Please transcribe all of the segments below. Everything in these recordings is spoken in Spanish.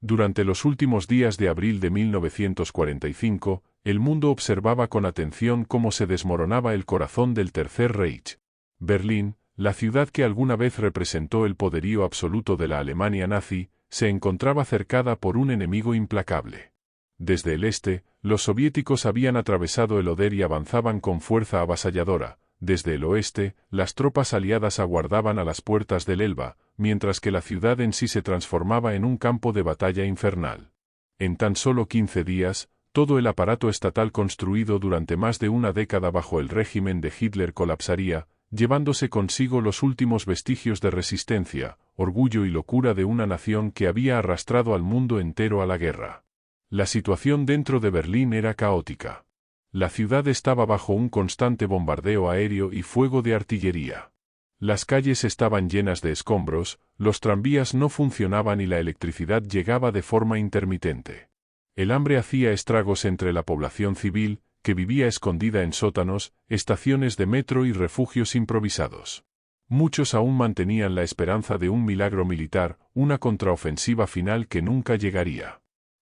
Durante los últimos días de abril de 1945, el mundo observaba con atención cómo se desmoronaba el corazón del Tercer Reich. Berlín, la ciudad que alguna vez representó el poderío absoluto de la Alemania nazi, se encontraba cercada por un enemigo implacable. Desde el este, los soviéticos habían atravesado el Oder y avanzaban con fuerza avasalladora. Desde el oeste, las tropas aliadas aguardaban a las puertas del Elba, mientras que la ciudad en sí se transformaba en un campo de batalla infernal. En tan solo 15 días, todo el aparato estatal construido durante más de una década bajo el régimen de Hitler colapsaría, llevándose consigo los últimos vestigios de resistencia, orgullo y locura de una nación que había arrastrado al mundo entero a la guerra. La situación dentro de Berlín era caótica. La ciudad estaba bajo un constante bombardeo aéreo y fuego de artillería. Las calles estaban llenas de escombros, los tranvías no funcionaban y la electricidad llegaba de forma intermitente. El hambre hacía estragos entre la población civil, que vivía escondida en sótanos, estaciones de metro y refugios improvisados. Muchos aún mantenían la esperanza de un milagro militar, una contraofensiva final que nunca llegaría.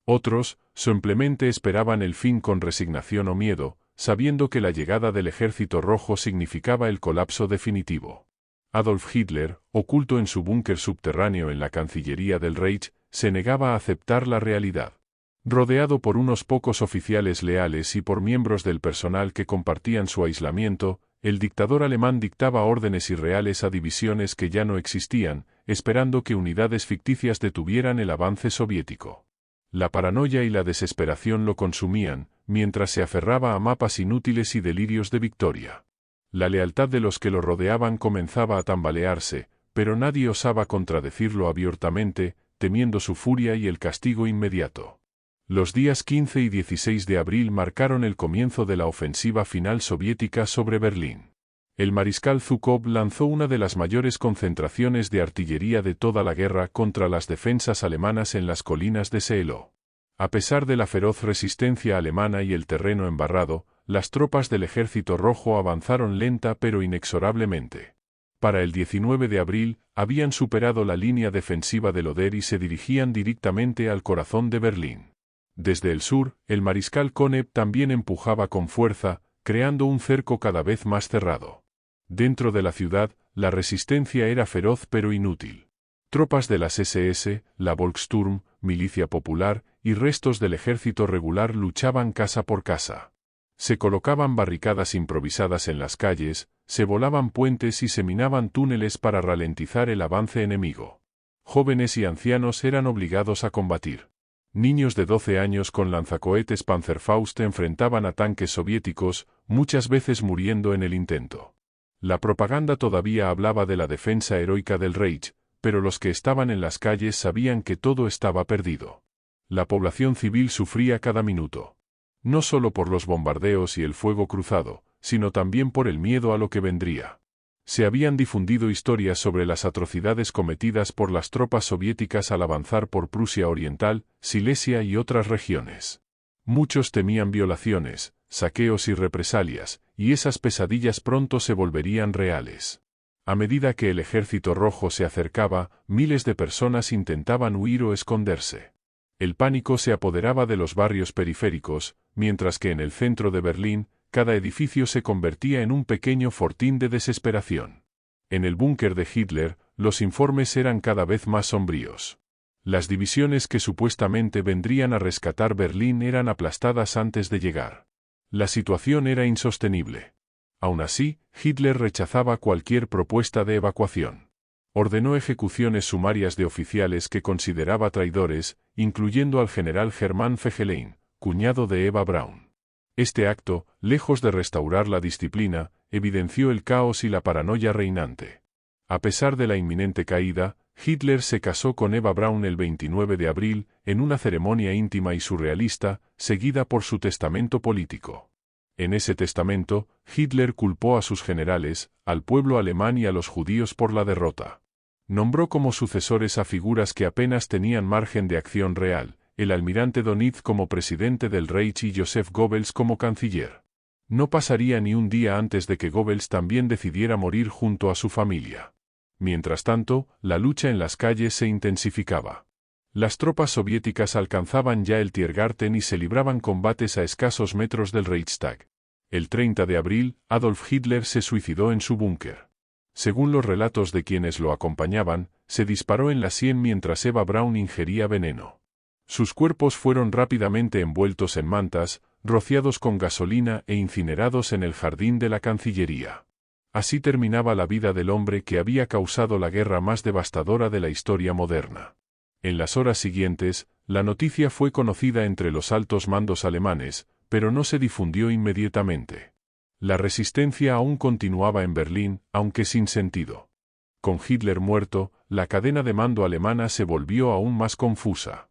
Otros, simplemente esperaban el fin con resignación o miedo, sabiendo que la llegada del Ejército Rojo significaba el colapso definitivo. Adolf Hitler, oculto en su búnker subterráneo en la Cancillería del Reich, se negaba a aceptar la realidad. Rodeado por unos pocos oficiales leales y por miembros del personal que compartían su aislamiento, el dictador alemán dictaba órdenes irreales a divisiones que ya no existían, esperando que unidades ficticias detuvieran el avance soviético. La paranoia y la desesperación lo consumían, mientras se aferraba a mapas inútiles y delirios de victoria. La lealtad de los que lo rodeaban comenzaba a tambalearse, pero nadie osaba contradecirlo abiertamente, temiendo su furia y el castigo inmediato. Los días 15 y 16 de abril marcaron el comienzo de la ofensiva final soviética sobre Berlín. El mariscal Zhukov lanzó una de las mayores concentraciones de artillería de toda la guerra contra las defensas alemanas en las colinas de Seelow. A pesar de la feroz resistencia alemana y el terreno embarrado, las tropas del Ejército Rojo avanzaron lenta pero inexorablemente. Para el 19 de abril, habían superado la línea defensiva del Oder y se dirigían directamente al corazón de Berlín. Desde el sur, el mariscal Konev también empujaba con fuerza, creando un cerco cada vez más cerrado. Dentro de la ciudad, la resistencia era feroz pero inútil. Tropas de las SS, la Volkssturm, milicia popular, y restos del ejército regular luchaban casa por casa. Se colocaban barricadas improvisadas en las calles, se volaban puentes y se minaban túneles para ralentizar el avance enemigo. Jóvenes y ancianos eran obligados a combatir. Niños de 12 años con lanzacohetes Panzerfaust enfrentaban a tanques soviéticos, muchas veces muriendo en el intento. La propaganda todavía hablaba de la defensa heroica del Reich, pero los que estaban en las calles sabían que todo estaba perdido. La población civil sufría cada minuto. No solo por los bombardeos y el fuego cruzado, sino también por el miedo a lo que vendría. Se habían difundido historias sobre las atrocidades cometidas por las tropas soviéticas al avanzar por Prusia Oriental, Silesia y otras regiones. Muchos temían violaciones, saqueos y represalias, y esas pesadillas pronto se volverían reales. A medida que el Ejército Rojo se acercaba, miles de personas intentaban huir o esconderse. El pánico se apoderaba de los barrios periféricos, mientras que en el centro de Berlín, cada edificio se convertía en un pequeño fortín de desesperación. En el búnker de Hitler, los informes eran cada vez más sombríos. Las divisiones que supuestamente vendrían a rescatar Berlín eran aplastadas antes de llegar. La situación era insostenible. Aún así, Hitler rechazaba cualquier propuesta de evacuación. Ordenó ejecuciones sumarias de oficiales que consideraba traidores, incluyendo al general Hermann Fegelein, cuñado de Eva Braun. Este acto, lejos de restaurar la disciplina, evidenció el caos y la paranoia reinante. A pesar de la inminente caída, Hitler se casó con Eva Braun el 29 de abril, en una ceremonia íntima y surrealista, seguida por su testamento político. En ese testamento, Hitler culpó a sus generales, al pueblo alemán y a los judíos por la derrota. Nombró como sucesores a figuras que apenas tenían margen de acción real, el almirante Donitz como presidente del Reich y Joseph Goebbels como canciller. No pasaría ni un día antes de que Goebbels también decidiera morir junto a su familia. Mientras tanto, la lucha en las calles se intensificaba. Las tropas soviéticas alcanzaban ya el Tiergarten y se libraban combates a escasos metros del Reichstag. El 30 de abril, Adolf Hitler se suicidó en su búnker. Según los relatos de quienes lo acompañaban, se disparó en la sien mientras Eva Braun ingería veneno. Sus cuerpos fueron rápidamente envueltos en mantas, rociados con gasolina e incinerados en el jardín de la Cancillería. Así terminaba la vida del hombre que había causado la guerra más devastadora de la historia moderna. En las horas siguientes, la noticia fue conocida entre los altos mandos alemanes, pero no se difundió inmediatamente. La resistencia aún continuaba en Berlín, aunque sin sentido. Con Hitler muerto, la cadena de mando alemana se volvió aún más confusa.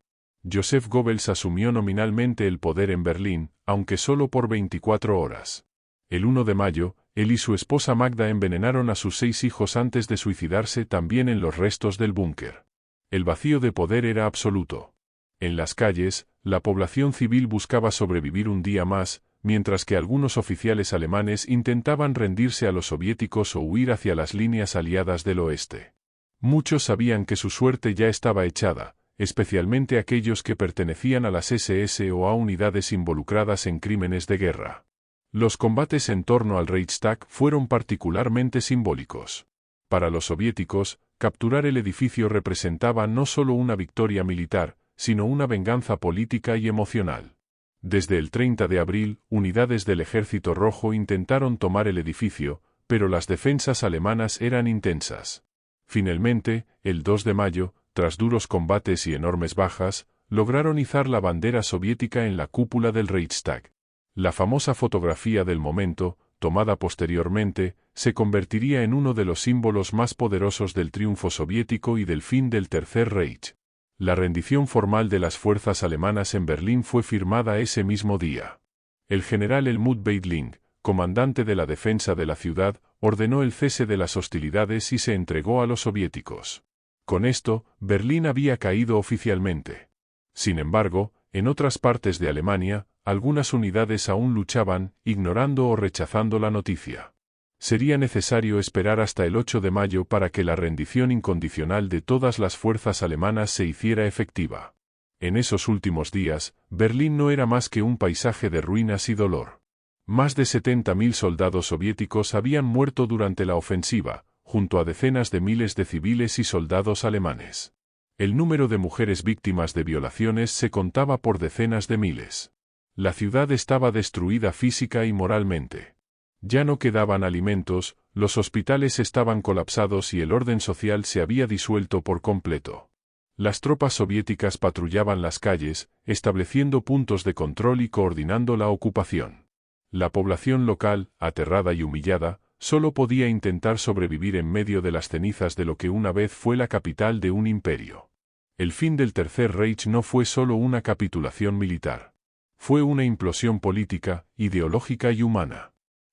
Joseph Goebbels asumió nominalmente el poder en Berlín, aunque solo por 24 horas. El 1 de mayo, él y su esposa Magda envenenaron a sus 6 hijos antes de suicidarse también en los restos del búnker. El vacío de poder era absoluto. En las calles, la población civil buscaba sobrevivir un día más, mientras que algunos oficiales alemanes intentaban rendirse a los soviéticos o huir hacia las líneas aliadas del oeste. Muchos sabían que su suerte ya estaba echada, especialmente aquellos que pertenecían a las SS o a unidades involucradas en crímenes de guerra. Los combates en torno al Reichstag fueron particularmente simbólicos. Para los soviéticos, capturar el edificio representaba no solo una victoria militar, sino una venganza política y emocional. Desde el 30 de abril, unidades del Ejército Rojo intentaron tomar el edificio, pero las defensas alemanas eran intensas. Finalmente, el 2 de mayo, tras duros combates y enormes bajas, lograron izar la bandera soviética en la cúpula del Reichstag. La famosa fotografía del momento, tomada posteriormente, se convertiría en uno de los símbolos más poderosos del triunfo soviético y del fin del Tercer Reich. La rendición formal de las fuerzas alemanas en Berlín fue firmada ese mismo día. El general Helmut Weidling, comandante de la defensa de la ciudad, ordenó el cese de las hostilidades y se entregó a los soviéticos. Con esto, Berlín había caído oficialmente. Sin embargo, en otras partes de Alemania, algunas unidades aún luchaban, ignorando o rechazando la noticia. Sería necesario esperar hasta el 8 de mayo para que la rendición incondicional de todas las fuerzas alemanas se hiciera efectiva. En esos últimos días, Berlín no era más que un paisaje de ruinas y dolor. Más de 70.000 soldados soviéticos habían muerto durante la ofensiva, junto a decenas de miles de civiles y soldados alemanes. El número de mujeres víctimas de violaciones se contaba por decenas de miles. La ciudad estaba destruida física y moralmente. Ya no quedaban alimentos, los hospitales estaban colapsados y el orden social se había disuelto por completo. Las tropas soviéticas patrullaban las calles, estableciendo puntos de control y coordinando la ocupación. La población local, aterrada y humillada, solo podía intentar sobrevivir en medio de las cenizas de lo que una vez fue la capital de un imperio. El fin del Tercer Reich no fue solo una capitulación militar. Fue una implosión política, ideológica y humana.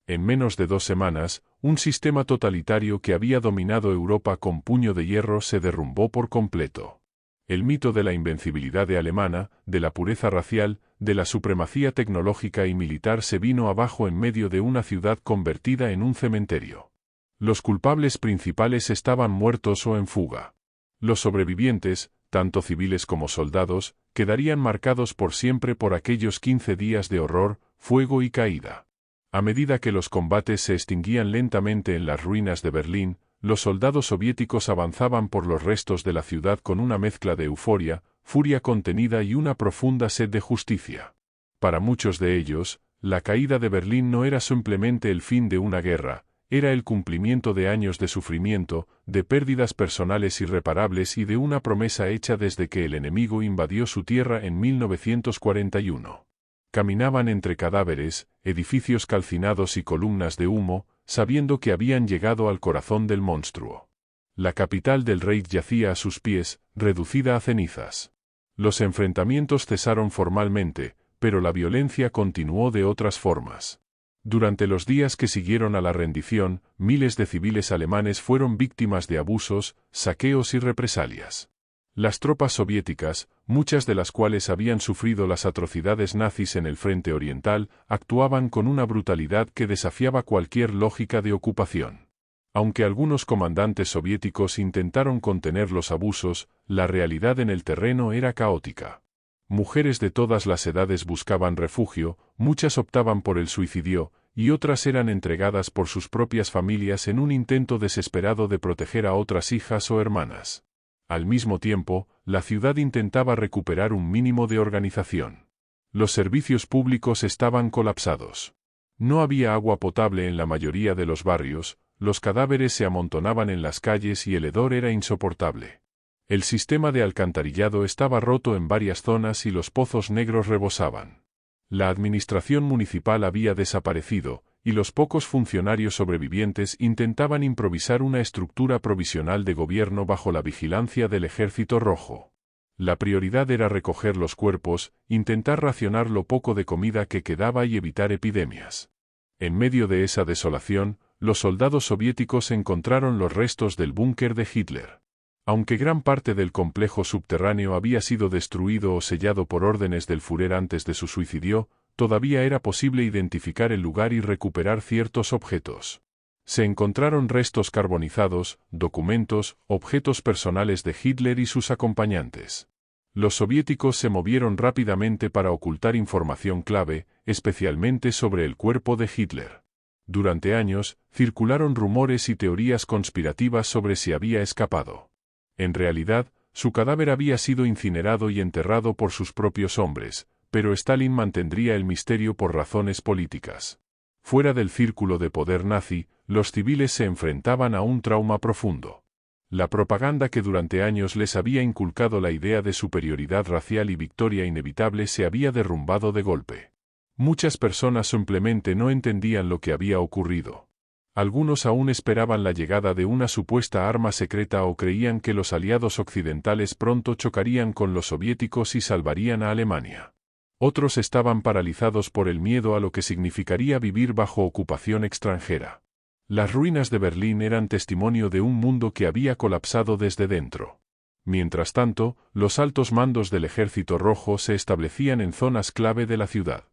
En menos de 2 semanas, un sistema totalitario que había dominado Europa con puño de hierro se derrumbó por completo. El mito de la invencibilidad alemana, de la pureza racial, de la supremacía tecnológica y militar se vino abajo en medio de una ciudad convertida en un cementerio. Los culpables principales estaban muertos o en fuga. Los sobrevivientes, tanto civiles como soldados, quedarían marcados por siempre por aquellos 15 días de horror, fuego y caída. A medida que los combates se extinguían lentamente en las ruinas de Berlín, los soldados soviéticos avanzaban por los restos de la ciudad con una mezcla de euforia, furia contenida y una profunda sed de justicia. Para muchos de ellos, la caída de Berlín no era simplemente el fin de una guerra, era el cumplimiento de años de sufrimiento, de pérdidas personales irreparables y de una promesa hecha desde que el enemigo invadió su tierra en 1941. Caminaban entre cadáveres, edificios calcinados y columnas de humo, sabiendo que habían llegado al corazón del monstruo. La capital del Reich yacía a sus pies, reducida a cenizas. Los enfrentamientos cesaron formalmente, pero la violencia continuó de otras formas. Durante los días que siguieron a la rendición, miles de civiles alemanes fueron víctimas de abusos, saqueos y represalias. Las tropas soviéticas, muchas de las cuales habían sufrido las atrocidades nazis en el frente oriental, actuaban con una brutalidad que desafiaba cualquier lógica de ocupación. Aunque algunos comandantes soviéticos intentaron contener los abusos, la realidad en el terreno era caótica. Mujeres de todas las edades buscaban refugio, muchas optaban por el suicidio, y otras eran entregadas por sus propias familias en un intento desesperado de proteger a otras hijas o hermanas. Al mismo tiempo, la ciudad intentaba recuperar un mínimo de organización. Los servicios públicos estaban colapsados. No había agua potable en la mayoría de los barrios, los cadáveres se amontonaban en las calles y el hedor era insoportable. El sistema de alcantarillado estaba roto en varias zonas y los pozos negros rebosaban. La administración municipal había desaparecido, y los pocos funcionarios sobrevivientes intentaban improvisar una estructura provisional de gobierno bajo la vigilancia del Ejército Rojo. La prioridad era recoger los cuerpos, intentar racionar lo poco de comida que quedaba y evitar epidemias. En medio de esa desolación, los soldados soviéticos encontraron los restos del búnker de Hitler. Aunque gran parte del complejo subterráneo había sido destruido o sellado por órdenes del Führer antes de su suicidio, todavía era posible identificar el lugar y recuperar ciertos objetos. Se encontraron restos carbonizados, documentos, objetos personales de Hitler y sus acompañantes. Los soviéticos se movieron rápidamente para ocultar información clave, especialmente sobre el cuerpo de Hitler. Durante años, circularon rumores y teorías conspirativas sobre si había escapado. En realidad, su cadáver había sido incinerado y enterrado por sus propios hombres, pero Stalin mantendría el misterio por razones políticas. Fuera del círculo de poder nazi, los civiles se enfrentaban a un trauma profundo. La propaganda que durante años les había inculcado la idea de superioridad racial y victoria inevitable se había derrumbado de golpe. Muchas personas simplemente no entendían lo que había ocurrido. Algunos aún esperaban la llegada de una supuesta arma secreta o creían que los aliados occidentales pronto chocarían con los soviéticos y salvarían a Alemania. Otros estaban paralizados por el miedo a lo que significaría vivir bajo ocupación extranjera. Las ruinas de Berlín eran testimonio de un mundo que había colapsado desde dentro. Mientras tanto, los altos mandos del Ejército Rojo se establecían en zonas clave de la ciudad.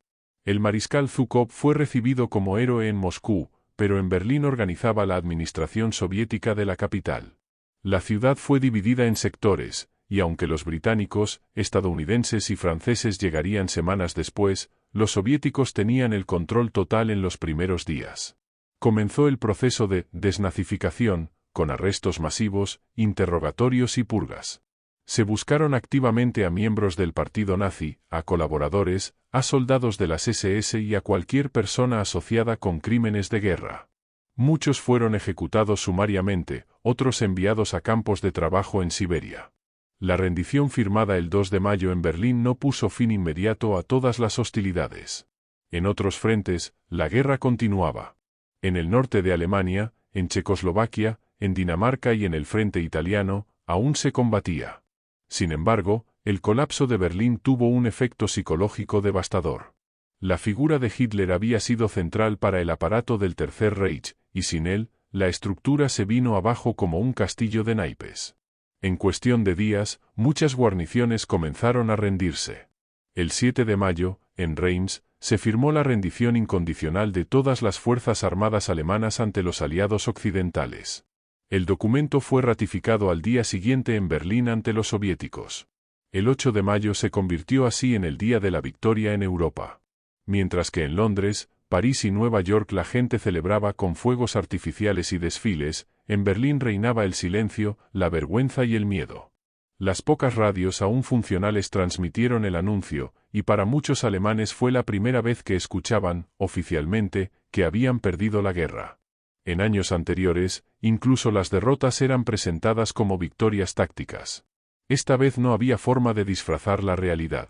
El mariscal Zhukov fue recibido como héroe en Moscú, pero en Berlín organizaba la administración soviética de la capital. La ciudad fue dividida en sectores, y aunque los británicos, estadounidenses y franceses llegarían semanas después, los soviéticos tenían el control total en los primeros días. Comenzó el proceso de desnazificación, con arrestos masivos, interrogatorios y purgas. Se buscaron activamente a miembros del partido nazi, a colaboradores, a soldados de las SS y a cualquier persona asociada con crímenes de guerra. Muchos fueron ejecutados sumariamente, otros enviados a campos de trabajo en Siberia. La rendición firmada el 2 de mayo en Berlín no puso fin inmediato a todas las hostilidades. En otros frentes, la guerra continuaba. En el norte de Alemania, en Checoslovaquia, en Dinamarca y en el frente italiano, aún se combatía. Sin embargo, el colapso de Berlín tuvo un efecto psicológico devastador. La figura de Hitler había sido central para el aparato del Tercer Reich, y sin él, la estructura se vino abajo como un castillo de naipes. En cuestión de días, muchas guarniciones comenzaron a rendirse. El 7 de mayo, en Reims, se firmó la rendición incondicional de todas las fuerzas armadas alemanas ante los aliados occidentales. El documento fue ratificado al día siguiente en Berlín ante los soviéticos. El 8 de mayo se convirtió así en el Día de la Victoria en Europa. Mientras que en Londres, París y Nueva York la gente celebraba con fuegos artificiales y desfiles, en Berlín reinaba el silencio, la vergüenza y el miedo. Las pocas radios aún funcionales transmitieron el anuncio, y para muchos alemanes fue la primera vez que escuchaban, oficialmente, que habían perdido la guerra. En años anteriores, incluso las derrotas eran presentadas como victorias tácticas. Esta vez no había forma de disfrazar la realidad.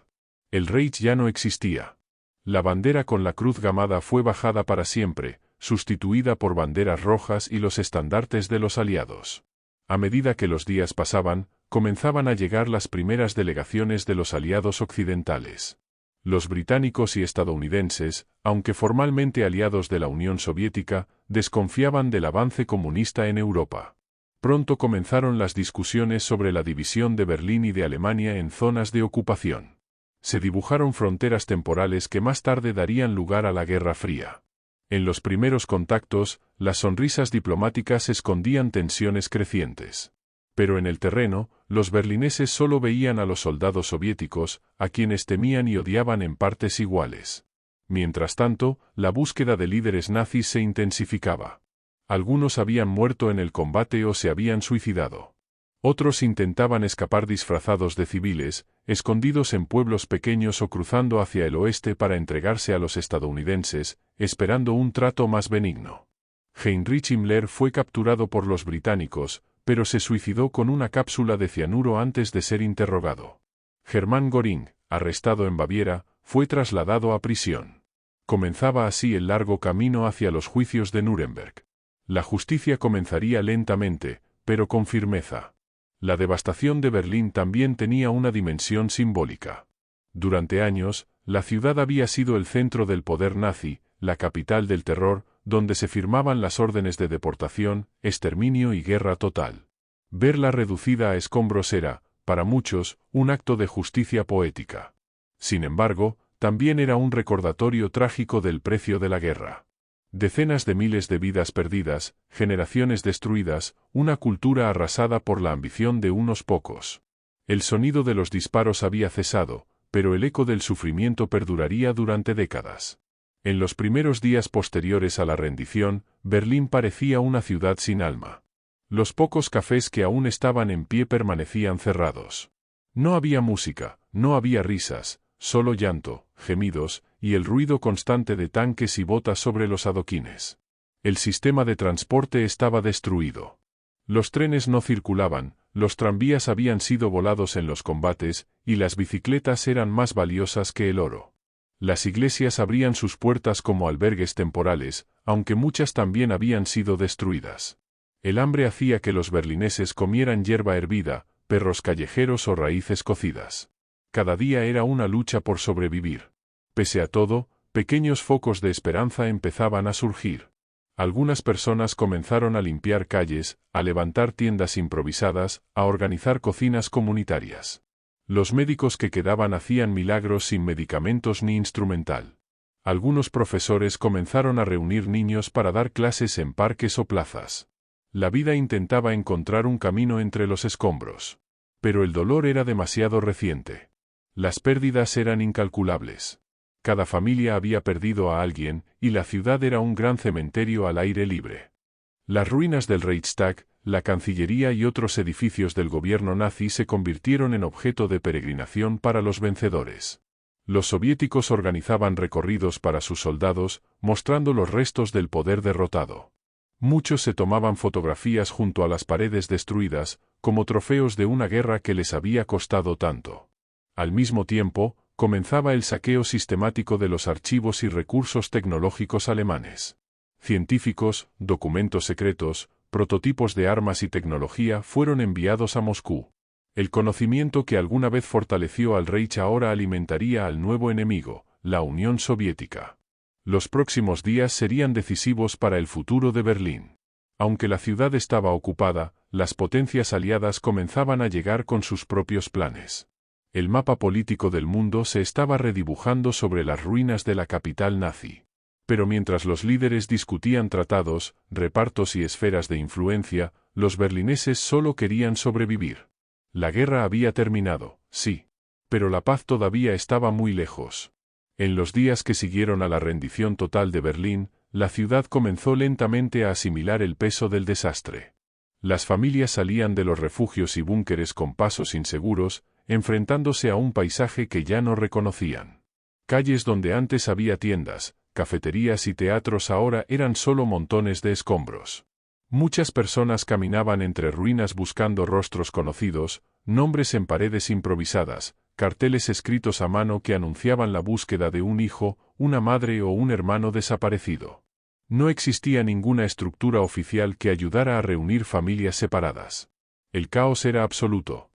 El Reich ya no existía. La bandera con la cruz gamada fue bajada para siempre, sustituida por banderas rojas y los estandartes de los aliados. A medida que los días pasaban, comenzaban a llegar las primeras delegaciones de los aliados occidentales. Los británicos y estadounidenses, aunque formalmente aliados de la Unión Soviética, desconfiaban del avance comunista en Europa. Pronto comenzaron las discusiones sobre la división de Berlín y de Alemania en zonas de ocupación. Se dibujaron fronteras temporales que más tarde darían lugar a la Guerra Fría. En los primeros contactos, las sonrisas diplomáticas escondían tensiones crecientes. Pero en el terreno, los berlineses solo veían a los soldados soviéticos, a quienes temían y odiaban en partes iguales. Mientras tanto, la búsqueda de líderes nazis se intensificaba. Algunos habían muerto en el combate o se habían suicidado. Otros intentaban escapar disfrazados de civiles, escondidos en pueblos pequeños o cruzando hacia el oeste para entregarse a los estadounidenses, esperando un trato más benigno. Heinrich Himmler fue capturado por los británicos, pero se suicidó con una cápsula de cianuro antes de ser interrogado. Hermann Göring, arrestado en Baviera, fue trasladado a prisión. Comenzaba así el largo camino hacia los juicios de Nuremberg. La justicia comenzaría lentamente, pero con firmeza. La devastación de Berlín también tenía una dimensión simbólica. Durante años, la ciudad había sido el centro del poder nazi, la capital del terror, donde se firmaban las órdenes de deportación, exterminio y guerra total. Verla reducida a escombros era, para muchos, un acto de justicia poética. Sin embargo, también era un recordatorio trágico del precio de la guerra. Decenas de miles de vidas perdidas, generaciones destruidas, una cultura arrasada por la ambición de unos pocos. El sonido de los disparos había cesado, pero el eco del sufrimiento perduraría durante décadas. En los primeros días posteriores a la rendición, Berlín parecía una ciudad sin alma. Los pocos cafés que aún estaban en pie permanecían cerrados. No había música, no había risas, solo llanto, gemidos, y el ruido constante de tanques y botas sobre los adoquines. El sistema de transporte estaba destruido. Los trenes no circulaban, los tranvías habían sido volados en los combates, y las bicicletas eran más valiosas que el oro. Las iglesias abrían sus puertas como albergues temporales, aunque muchas también habían sido destruidas. El hambre hacía que los berlineses comieran hierba hervida, perros callejeros o raíces cocidas. Cada día era una lucha por sobrevivir. Pese a todo, pequeños focos de esperanza empezaban a surgir. Algunas personas comenzaron a limpiar calles, a levantar tiendas improvisadas, a organizar cocinas comunitarias. Los médicos que quedaban hacían milagros sin medicamentos ni instrumental. Algunos profesores comenzaron a reunir niños para dar clases en parques o plazas. La vida intentaba encontrar un camino entre los escombros. Pero el dolor era demasiado reciente. Las pérdidas eran incalculables. Cada familia había perdido a alguien, y la ciudad era un gran cementerio al aire libre. Las ruinas del Reichstag, la Cancillería y otros edificios del gobierno nazi se convirtieron en objeto de peregrinación para los vencedores. Los soviéticos organizaban recorridos para sus soldados, mostrando los restos del poder derrotado. Muchos se tomaban fotografías junto a las paredes destruidas, como trofeos de una guerra que les había costado tanto. Al mismo tiempo, comenzaba el saqueo sistemático de los archivos y recursos tecnológicos alemanes. Científicos, documentos secretos, prototipos de armas y tecnología fueron enviados a Moscú. El conocimiento que alguna vez fortaleció al Reich ahora alimentaría al nuevo enemigo, la Unión Soviética. Los próximos días serían decisivos para el futuro de Berlín. Aunque la ciudad estaba ocupada, las potencias aliadas comenzaban a llegar con sus propios planes. El mapa político del mundo se estaba redibujando sobre las ruinas de la capital nazi. Pero mientras los líderes discutían tratados, repartos y esferas de influencia, los berlineses solo querían sobrevivir. La guerra había terminado, sí. Pero la paz todavía estaba muy lejos. En los días que siguieron a la rendición total de Berlín, la ciudad comenzó lentamente a asimilar el peso del desastre. Las familias salían de los refugios y búnkeres con pasos inseguros, enfrentándose a un paisaje que ya no reconocían. Calles donde antes había tiendas, cafeterías y teatros ahora eran solo montones de escombros. Muchas personas caminaban entre ruinas buscando rostros conocidos, nombres en paredes improvisadas, carteles escritos a mano que anunciaban la búsqueda de un hijo, una madre o un hermano desaparecido. No existía ninguna estructura oficial que ayudara a reunir familias separadas. El caos era absoluto.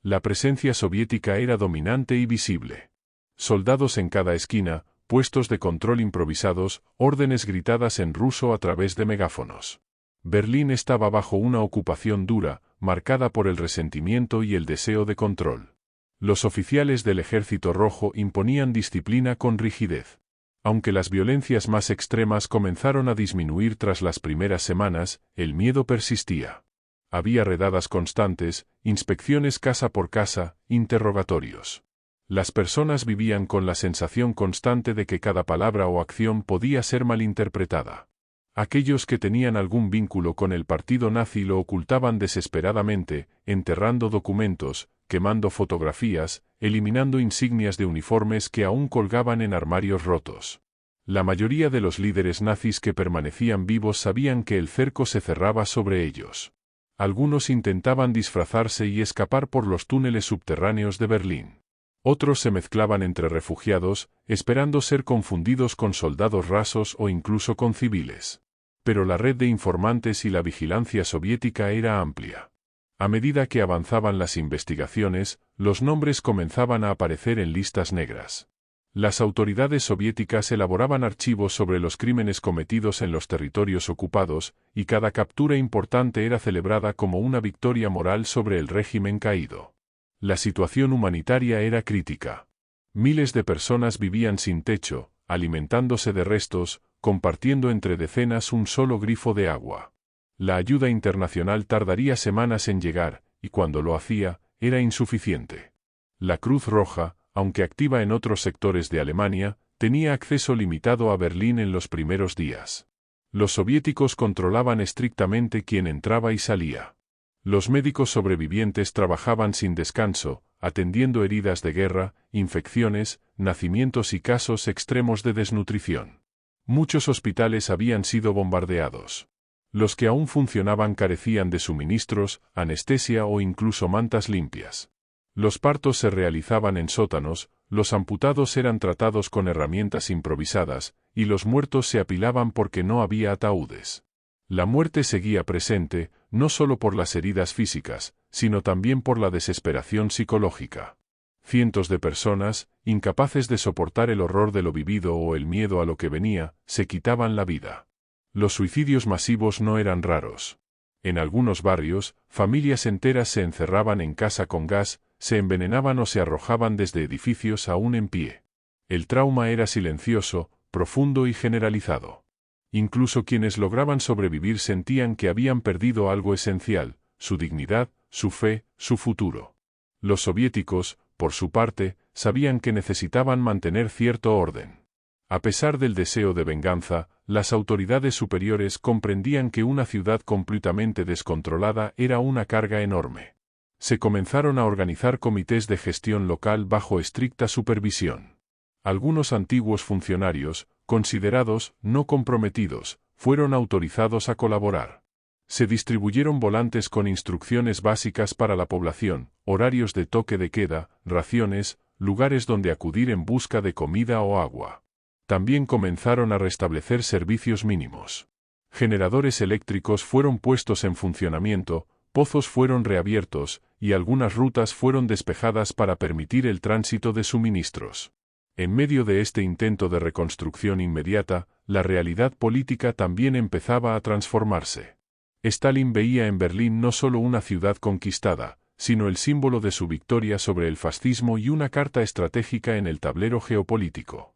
La presencia soviética era dominante y visible. Soldados en cada esquina, puestos de control improvisados, órdenes gritadas en ruso a través de megáfonos. Berlín estaba bajo una ocupación dura, marcada por el resentimiento y el deseo de control. Los oficiales del Ejército Rojo imponían disciplina con rigidez. Aunque las violencias más extremas comenzaron a disminuir tras las primeras semanas, el miedo persistía. Había redadas constantes, inspecciones casa por casa, interrogatorios. Las personas vivían con la sensación constante de que cada palabra o acción podía ser malinterpretada. Aquellos que tenían algún vínculo con el partido nazi lo ocultaban desesperadamente, enterrando documentos, quemando fotografías, eliminando insignias de uniformes que aún colgaban en armarios rotos. La mayoría de los líderes nazis que permanecían vivos sabían que el cerco se cerraba sobre ellos. Algunos intentaban disfrazarse y escapar por los túneles subterráneos de Berlín. Otros se mezclaban entre refugiados, esperando ser confundidos con soldados rasos o incluso con civiles. Pero la red de informantes y la vigilancia soviética era amplia. A medida que avanzaban las investigaciones, los nombres comenzaban a aparecer en listas negras. Las autoridades soviéticas elaboraban archivos sobre los crímenes cometidos en los territorios ocupados, y cada captura importante era celebrada como una victoria moral sobre el régimen caído. La situación humanitaria era crítica. Miles de personas vivían sin techo, alimentándose de restos, compartiendo entre decenas un solo grifo de agua. La ayuda internacional tardaría semanas en llegar, y cuando lo hacía, era insuficiente. La Cruz Roja, aunque activa en otros sectores de Alemania, tenía acceso limitado a Berlín en los primeros días. Los soviéticos controlaban estrictamente quién entraba y salía. Los médicos sobrevivientes trabajaban sin descanso, atendiendo heridas de guerra, infecciones, nacimientos y casos extremos de desnutrición. Muchos hospitales habían sido bombardeados. Los que aún funcionaban carecían de suministros, anestesia o incluso mantas limpias. Los partos se realizaban en sótanos, los amputados eran tratados con herramientas improvisadas, y los muertos se apilaban porque no había ataúdes. La muerte seguía presente, no solo por las heridas físicas, sino también por la desesperación psicológica. Cientos de personas, incapaces de soportar el horror de lo vivido o el miedo a lo que venía, se quitaban la vida. Los suicidios masivos no eran raros. En algunos barrios, familias enteras se encerraban en casa con gas, se envenenaban o se arrojaban desde edificios aún en pie. El trauma era silencioso, profundo y generalizado. Incluso quienes lograban sobrevivir sentían que habían perdido algo esencial, su dignidad, su fe, su futuro. Los soviéticos, por su parte, sabían que necesitaban mantener cierto orden. A pesar del deseo de venganza, las autoridades superiores comprendían que una ciudad completamente descontrolada era una carga enorme. Se comenzaron a organizar comités de gestión local bajo estricta supervisión. Algunos antiguos funcionarios, considerados no comprometidos, fueron autorizados a colaborar. Se distribuyeron volantes con instrucciones básicas para la población, horarios de toque de queda, raciones, lugares donde acudir en busca de comida o agua. También comenzaron a restablecer servicios mínimos. Generadores eléctricos fueron puestos en funcionamiento, pozos fueron reabiertos, y algunas rutas fueron despejadas para permitir el tránsito de suministros. En medio de este intento de reconstrucción inmediata, la realidad política también empezaba a transformarse. Stalin veía en Berlín no solo una ciudad conquistada, sino el símbolo de su victoria sobre el fascismo y una carta estratégica en el tablero geopolítico.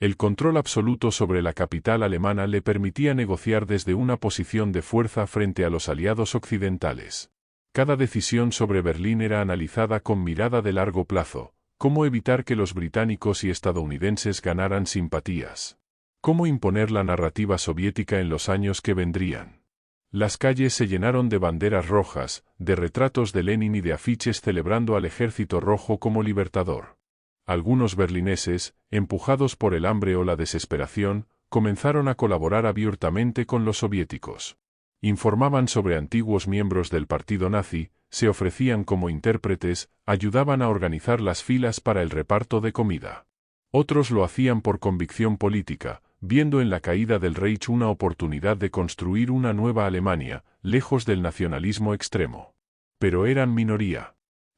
El control absoluto sobre la capital alemana le permitía negociar desde una posición de fuerza frente a los aliados occidentales. Cada decisión sobre Berlín era analizada con mirada de largo plazo. Cómo evitar que los británicos y estadounidenses ganaran simpatías. Cómo imponer la narrativa soviética en los años que vendrían. Las calles se llenaron de banderas rojas, de retratos de Lenin y de afiches celebrando al Ejército Rojo como libertador. Algunos berlineses, empujados por el hambre o la desesperación, comenzaron a colaborar abiertamente con los soviéticos. Informaban sobre antiguos miembros del partido nazi, se ofrecían como intérpretes, ayudaban a organizar las filas para el reparto de comida. Otros lo hacían por convicción política, viendo en la caída del Reich una oportunidad de construir una nueva Alemania, lejos del nacionalismo extremo. Pero eran minoría.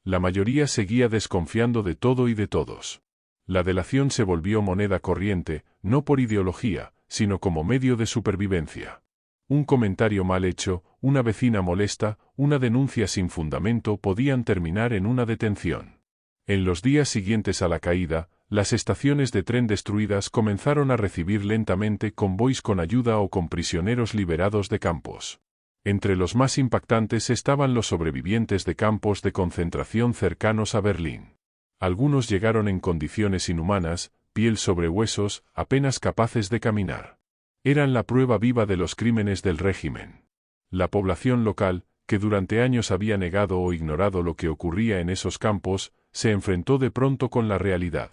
La mayoría seguía desconfiando de todo y de todos. La delación se volvió moneda corriente, no por ideología, sino como medio de supervivencia. Un comentario mal hecho, una vecina molesta, una denuncia sin fundamento podían terminar en una detención. En los días siguientes a la caída, las estaciones de tren destruidas comenzaron a recibir lentamente convoys con ayuda o con prisioneros liberados de campos. Entre los más impactantes estaban los sobrevivientes de campos de concentración cercanos a Berlín. Algunos llegaron en condiciones inhumanas, piel sobre huesos, apenas capaces de caminar. Eran la prueba viva de los crímenes del régimen. La población local, que durante años había negado o ignorado lo que ocurría en esos campos, se enfrentó de pronto con la realidad.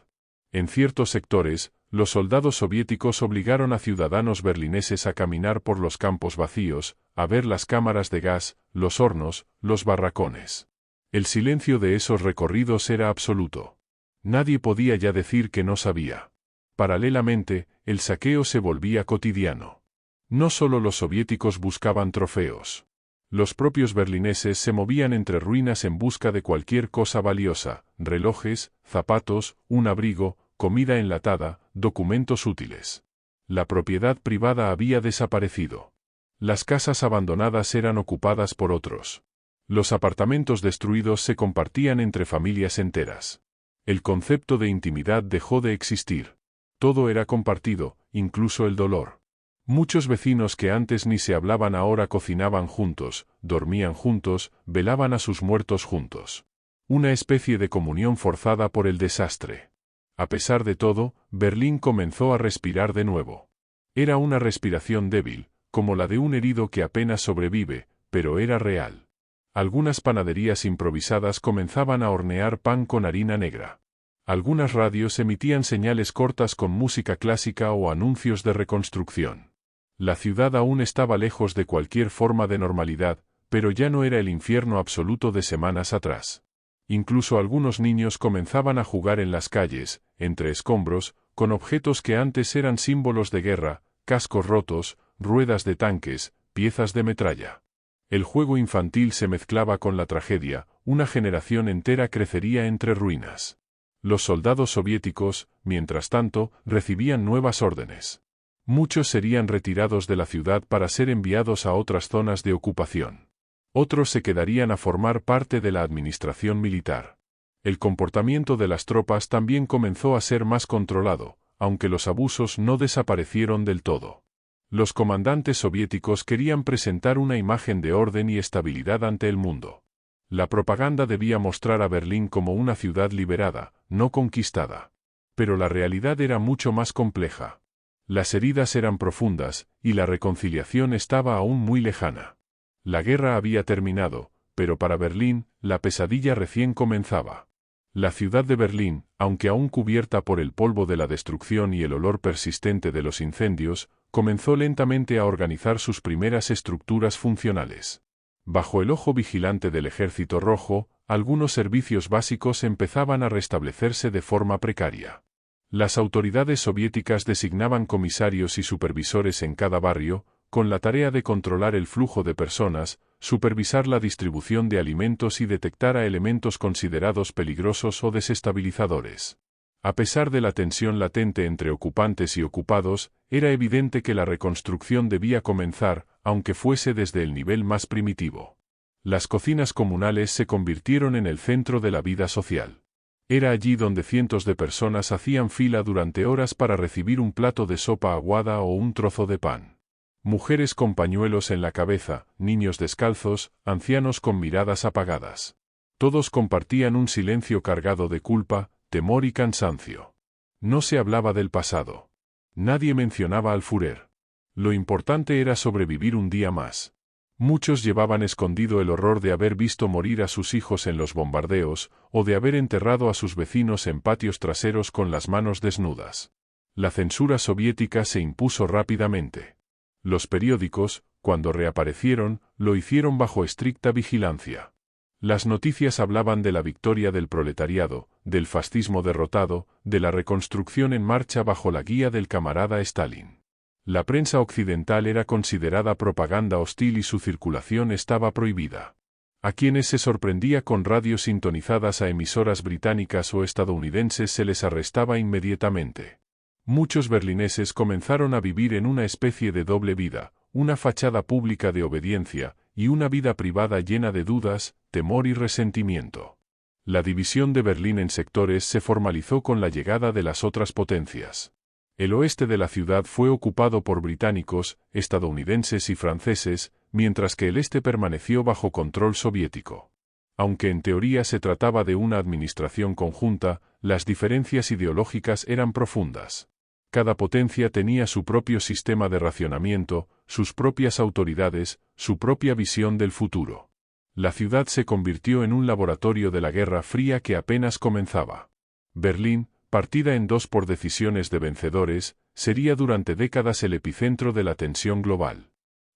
En ciertos sectores, los soldados soviéticos obligaron a ciudadanos berlineses a caminar por los campos vacíos, a ver las cámaras de gas, los hornos, los barracones. El silencio de esos recorridos era absoluto. Nadie podía ya decir que no sabía. Paralelamente, el saqueo se volvía cotidiano. No solo los soviéticos buscaban trofeos. Los propios berlineses se movían entre ruinas en busca de cualquier cosa valiosa: relojes, zapatos, un abrigo, comida enlatada, documentos útiles. La propiedad privada había desaparecido. Las casas abandonadas eran ocupadas por otros. Los apartamentos destruidos se compartían entre familias enteras. El concepto de intimidad dejó de existir. Todo era compartido, incluso el dolor. Muchos vecinos que antes ni se hablaban ahora cocinaban juntos, dormían juntos, velaban a sus muertos juntos. Una especie de comunión forzada por el desastre. A pesar de todo, Berlín comenzó a respirar de nuevo. Era una respiración débil, como la de un herido que apenas sobrevive, pero era real. Algunas panaderías improvisadas comenzaban a hornear pan con harina negra. Algunas radios emitían señales cortas con música clásica o anuncios de reconstrucción. La ciudad aún estaba lejos de cualquier forma de normalidad, pero ya no era el infierno absoluto de semanas atrás. Incluso algunos niños comenzaban a jugar en las calles, entre escombros, con objetos que antes eran símbolos de guerra: cascos rotos, ruedas de tanques, piezas de metralla. El juego infantil se mezclaba con la tragedia, una generación entera crecería entre ruinas. Los soldados soviéticos, mientras tanto, recibían nuevas órdenes. Muchos serían retirados de la ciudad para ser enviados a otras zonas de ocupación. Otros se quedarían a formar parte de la administración militar. El comportamiento de las tropas también comenzó a ser más controlado, aunque los abusos no desaparecieron del todo. Los comandantes soviéticos querían presentar una imagen de orden y estabilidad ante el mundo. La propaganda debía mostrar a Berlín como una ciudad liberada, no conquistada. Pero la realidad era mucho más compleja. Las heridas eran profundas, y la reconciliación estaba aún muy lejana. La guerra había terminado, pero para Berlín, la pesadilla recién comenzaba. La ciudad de Berlín, aunque aún cubierta por el polvo de la destrucción y el olor persistente de los incendios, comenzó lentamente a organizar sus primeras estructuras funcionales. Bajo el ojo vigilante del Ejército Rojo, algunos servicios básicos empezaban a restablecerse de forma precaria. Las autoridades soviéticas designaban comisarios y supervisores en cada barrio, con la tarea de controlar el flujo de personas, supervisar la distribución de alimentos y detectar a elementos considerados peligrosos o desestabilizadores. A pesar de la tensión latente entre ocupantes y ocupados, era evidente que la reconstrucción debía comenzar, aunque fuese desde el nivel más primitivo. Las cocinas comunales se convirtieron en el centro de la vida social. Era allí donde cientos de personas hacían fila durante horas para recibir un plato de sopa aguada o un trozo de pan. Mujeres con pañuelos en la cabeza, niños descalzos, ancianos con miradas apagadas. Todos compartían un silencio cargado de culpa, temor y cansancio. No se hablaba del pasado. Nadie mencionaba al Führer. Lo importante era sobrevivir un día más. Muchos llevaban escondido el horror de haber visto morir a sus hijos en los bombardeos, o de haber enterrado a sus vecinos en patios traseros con las manos desnudas. La censura soviética se impuso rápidamente. Los periódicos, cuando reaparecieron, lo hicieron bajo estricta vigilancia. Las noticias hablaban de la victoria del proletariado, del fascismo derrotado, de la reconstrucción en marcha bajo la guía del camarada Stalin. La prensa occidental era considerada propaganda hostil y su circulación estaba prohibida. A quienes se sorprendía con radios sintonizadas a emisoras británicas o estadounidenses se les arrestaba inmediatamente. Muchos berlineses comenzaron a vivir en una especie de doble vida, una fachada pública de obediencia, y una vida privada llena de dudas, temor y resentimiento. La división de Berlín en sectores se formalizó con la llegada de las otras potencias. El oeste de la ciudad fue ocupado por británicos, estadounidenses y franceses, mientras que el este permaneció bajo control soviético. Aunque en teoría se trataba de una administración conjunta, las diferencias ideológicas eran profundas. Cada potencia tenía su propio sistema de racionamiento, sus propias autoridades, su propia visión del futuro. La ciudad se convirtió en un laboratorio de la Guerra Fría que apenas comenzaba. Berlín, partida en dos por decisiones de vencedores, sería durante décadas el epicentro de la tensión global.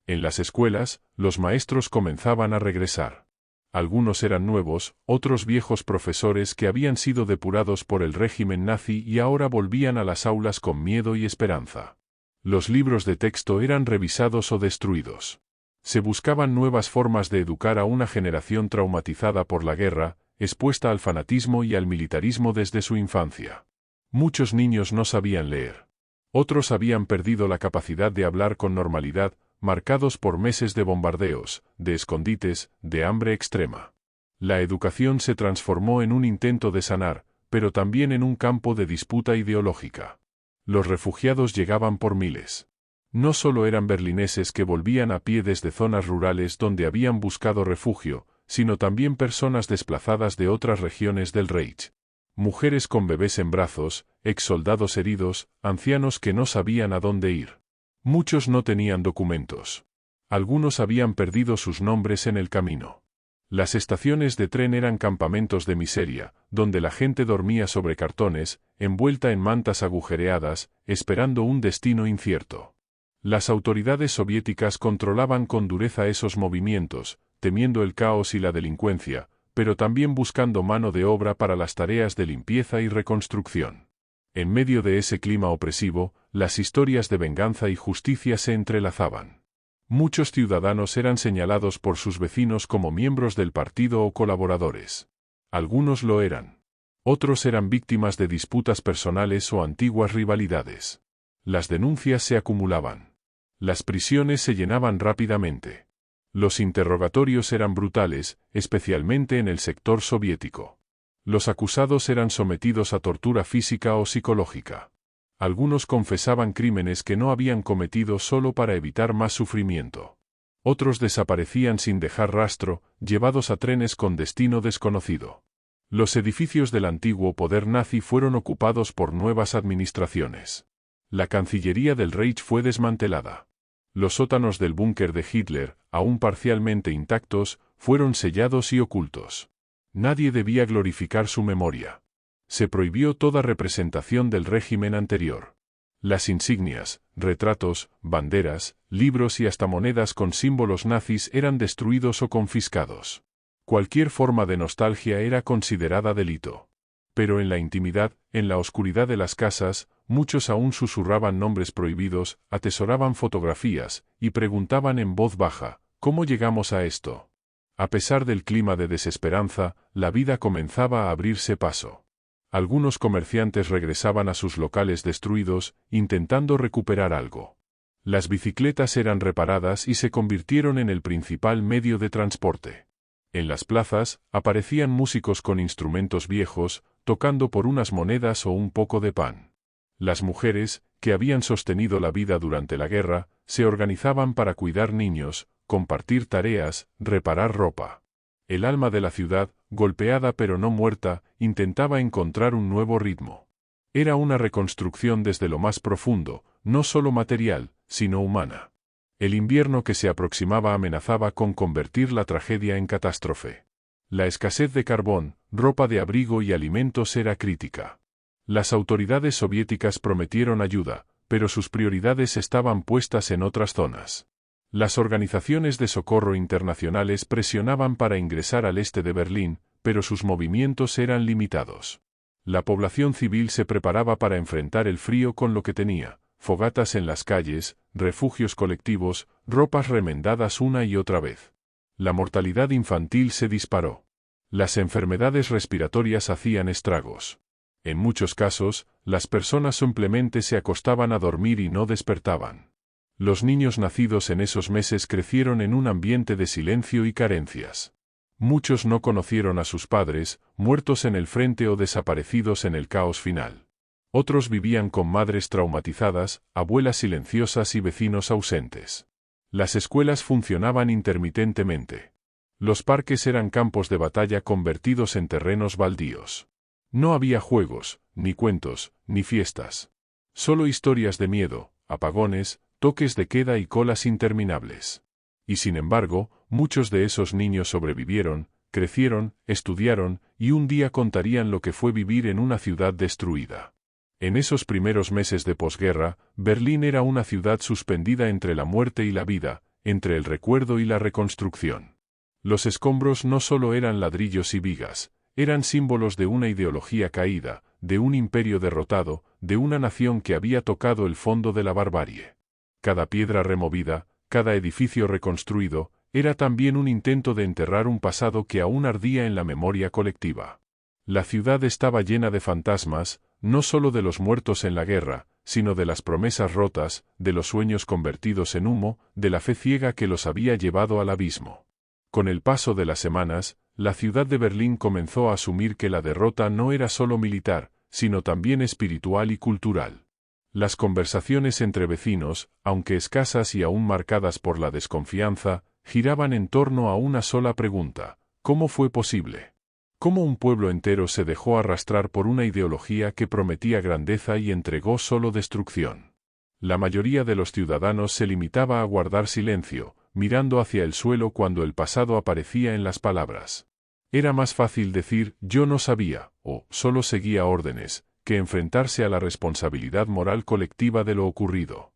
En las escuelas, los maestros comenzaban a regresar. Algunos eran nuevos, otros viejos profesores que habían sido depurados por el régimen nazi y ahora volvían a las aulas con miedo y esperanza. Los libros de texto eran revisados o destruidos. Se buscaban nuevas formas de educar a una generación traumatizada por la guerra, expuesta al fanatismo y al militarismo desde su infancia. Muchos niños no sabían leer. Otros habían perdido la capacidad de hablar con normalidad, marcados por meses de bombardeos, de escondites, de hambre extrema. La educación se transformó en un intento de sanar, pero también en un campo de disputa ideológica. Los refugiados llegaban por miles. No solo eran berlineses que volvían a pie desde zonas rurales donde habían buscado refugio, sino también personas desplazadas de otras regiones del Reich. Mujeres con bebés en brazos, exsoldados heridos, ancianos que no sabían a dónde ir. Muchos no tenían documentos. Algunos habían perdido sus nombres en el camino. Las estaciones de tren eran campamentos de miseria, donde la gente dormía sobre cartones, envuelta en mantas agujereadas, esperando un destino incierto. Las autoridades soviéticas controlaban con dureza esos movimientos, temiendo el caos y la delincuencia, pero también buscando mano de obra para las tareas de limpieza y reconstrucción. En medio de ese clima opresivo, las historias de venganza y justicia se entrelazaban. Muchos ciudadanos eran señalados por sus vecinos como miembros del partido o colaboradores. Algunos lo eran. Otros eran víctimas de disputas personales o antiguas rivalidades. Las denuncias se acumulaban. Las prisiones se llenaban rápidamente. Los interrogatorios eran brutales, especialmente en el sector soviético. Los acusados eran sometidos a tortura física o psicológica. Algunos confesaban crímenes que no habían cometido solo para evitar más sufrimiento. Otros desaparecían sin dejar rastro, llevados a trenes con destino desconocido. Los edificios del antiguo poder nazi fueron ocupados por nuevas administraciones. La Cancillería del Reich fue desmantelada. Los sótanos del búnker de Hitler, aún parcialmente intactos, fueron sellados y ocultos. Nadie debía glorificar su memoria. Se prohibió toda representación del régimen anterior. Las insignias, retratos, banderas, libros y hasta monedas con símbolos nazis eran destruidos o confiscados. Cualquier forma de nostalgia era considerada delito. Pero en la intimidad, en la oscuridad de las casas, muchos aún susurraban nombres prohibidos, atesoraban fotografías, y preguntaban en voz baja, ¿cómo llegamos a esto? A pesar del clima de desesperanza, la vida comenzaba a abrirse paso. Algunos comerciantes regresaban a sus locales destruidos, intentando recuperar algo. Las bicicletas eran reparadas y se convirtieron en el principal medio de transporte. En las plazas, aparecían músicos con instrumentos viejos, tocando por unas monedas o un poco de pan. Las mujeres, que habían sostenido la vida durante la guerra, se organizaban para cuidar niños, compartir tareas, reparar ropa. El alma de la ciudad, golpeada pero no muerta, intentaba encontrar un nuevo ritmo. Era una reconstrucción desde lo más profundo, no solo material, sino humana. El invierno que se aproximaba amenazaba con convertir la tragedia en catástrofe. La escasez de carbón, ropa de abrigo y alimentos era crítica. Las autoridades soviéticas prometieron ayuda, pero sus prioridades estaban puestas en otras zonas. Las organizaciones de socorro internacionales presionaban para ingresar al este de Berlín, pero sus movimientos eran limitados. La población civil se preparaba para enfrentar el frío con lo que tenía: fogatas en las calles, refugios colectivos, ropas remendadas una y otra vez. La mortalidad infantil se disparó. Las enfermedades respiratorias hacían estragos. En muchos casos, las personas simplemente se acostaban a dormir y no despertaban. Los niños nacidos en esos meses crecieron en un ambiente de silencio y carencias. Muchos no conocieron a sus padres, muertos en el frente o desaparecidos en el caos final. Otros vivían con madres traumatizadas, abuelas silenciosas y vecinos ausentes. Las escuelas funcionaban intermitentemente. Los parques eran campos de batalla convertidos en terrenos baldíos. No había juegos, ni cuentos, ni fiestas. Solo historias de miedo, apagones, toques de queda y colas interminables. Y sin embargo, muchos de esos niños sobrevivieron, crecieron, estudiaron, y un día contarían lo que fue vivir en una ciudad destruida. En esos primeros meses de posguerra, Berlín era una ciudad suspendida entre la muerte y la vida, entre el recuerdo y la reconstrucción. Los escombros no solo eran ladrillos y vigas, eran símbolos de una ideología caída, de un imperio derrotado, de una nación que había tocado el fondo de la barbarie. Cada piedra removida, cada edificio reconstruido, era también un intento de enterrar un pasado que aún ardía en la memoria colectiva. La ciudad estaba llena de fantasmas, no solo de los muertos en la guerra, sino de las promesas rotas, de los sueños convertidos en humo, de la fe ciega que los había llevado al abismo. Con el paso de las semanas, la ciudad de Berlín comenzó a asumir que la derrota no era solo militar, sino también espiritual y cultural. Las conversaciones entre vecinos, aunque escasas y aún marcadas por la desconfianza, giraban en torno a una sola pregunta: ¿cómo fue posible? ¿Cómo un pueblo entero se dejó arrastrar por una ideología que prometía grandeza y entregó solo destrucción? La mayoría de los ciudadanos se limitaba a guardar silencio, mirando hacia el suelo cuando el pasado aparecía en las palabras. Era más fácil decir «yo no sabía» o «solo seguía órdenes», que enfrentarse a la responsabilidad moral colectiva de lo ocurrido.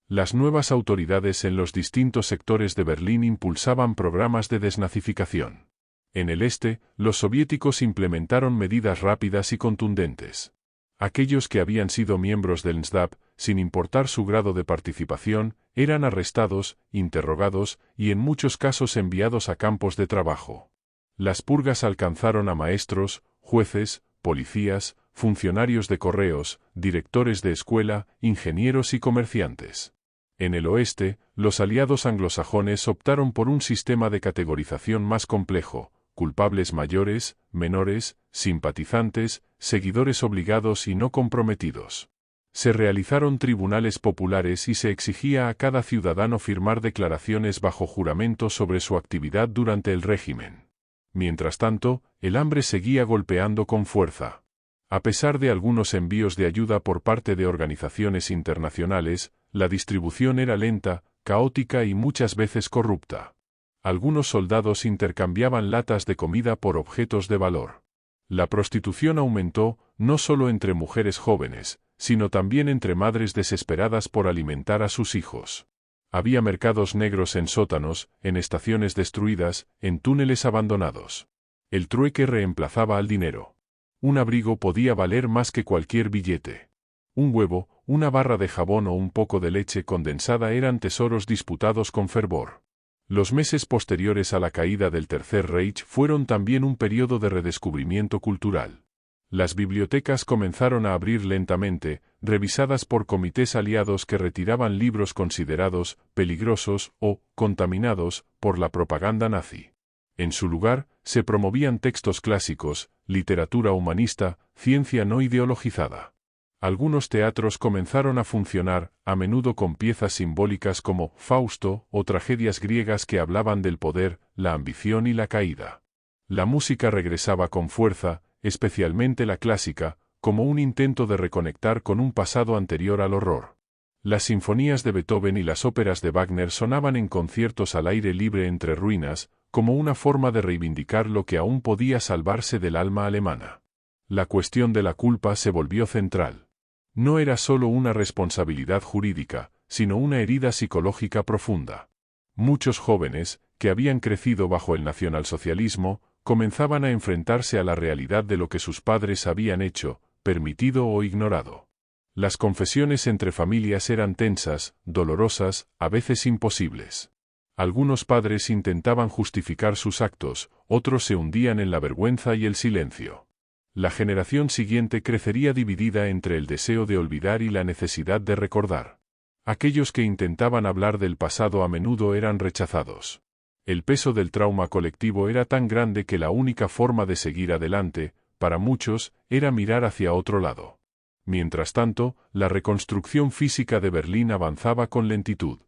Las nuevas autoridades en los distintos sectores de Berlín impulsaban programas de desnazificación. En el este, los soviéticos implementaron medidas rápidas y contundentes. Aquellos que habían sido miembros del NSDAP, sin importar su grado de participación, eran arrestados, interrogados y en muchos casos enviados a campos de trabajo. Las purgas alcanzaron a maestros, jueces, policías, funcionarios de correos, directores de escuela, ingenieros y comerciantes. En el oeste, los aliados anglosajones optaron por un sistema de categorización más complejo: culpables mayores, menores, simpatizantes, seguidores obligados y no comprometidos. Se realizaron tribunales populares y se exigía a cada ciudadano firmar declaraciones bajo juramento sobre su actividad durante el régimen. Mientras tanto, el hambre seguía golpeando con fuerza. A pesar de algunos envíos de ayuda por parte de organizaciones internacionales, la distribución era lenta, caótica y muchas veces corrupta. Algunos soldados intercambiaban latas de comida por objetos de valor. La prostitución aumentó, no solo entre mujeres jóvenes, sino también entre madres desesperadas por alimentar a sus hijos. Había mercados negros en sótanos, en estaciones destruidas, en túneles abandonados. El trueque reemplazaba al dinero. Un abrigo podía valer más que cualquier billete. Un huevo, una barra de jabón o un poco de leche condensada eran tesoros disputados con fervor. Los meses posteriores a la caída del Tercer Reich fueron también un periodo de redescubrimiento cultural. Las bibliotecas comenzaron a abrir lentamente, revisadas por comités aliados que retiraban libros considerados peligrosos o contaminados por la propaganda nazi. En su lugar, se promovían textos clásicos, literatura humanista, ciencia no ideologizada. Algunos teatros comenzaron a funcionar, a menudo con piezas simbólicas como Fausto o tragedias griegas que hablaban del poder, la ambición y la caída. La música regresaba con fuerza, especialmente la clásica, como un intento de reconectar con un pasado anterior al horror. Las sinfonías de Beethoven y las óperas de Wagner sonaban en conciertos al aire libre entre ruinas, como una forma de reivindicar lo que aún podía salvarse del alma alemana. La cuestión de la culpa se volvió central. No era solo una responsabilidad jurídica, sino una herida psicológica profunda. Muchos jóvenes, que habían crecido bajo el nacionalsocialismo, comenzaban a enfrentarse a la realidad de lo que sus padres habían hecho, permitido o ignorado. Las confesiones entre familias eran tensas, dolorosas, a veces imposibles. Algunos padres intentaban justificar sus actos, otros se hundían en la vergüenza y el silencio. La generación siguiente crecería dividida entre el deseo de olvidar y la necesidad de recordar. Aquellos que intentaban hablar del pasado a menudo eran rechazados. El peso del trauma colectivo era tan grande que la única forma de seguir adelante, para muchos, era mirar hacia otro lado. Mientras tanto, la reconstrucción física de Berlín avanzaba con lentitud.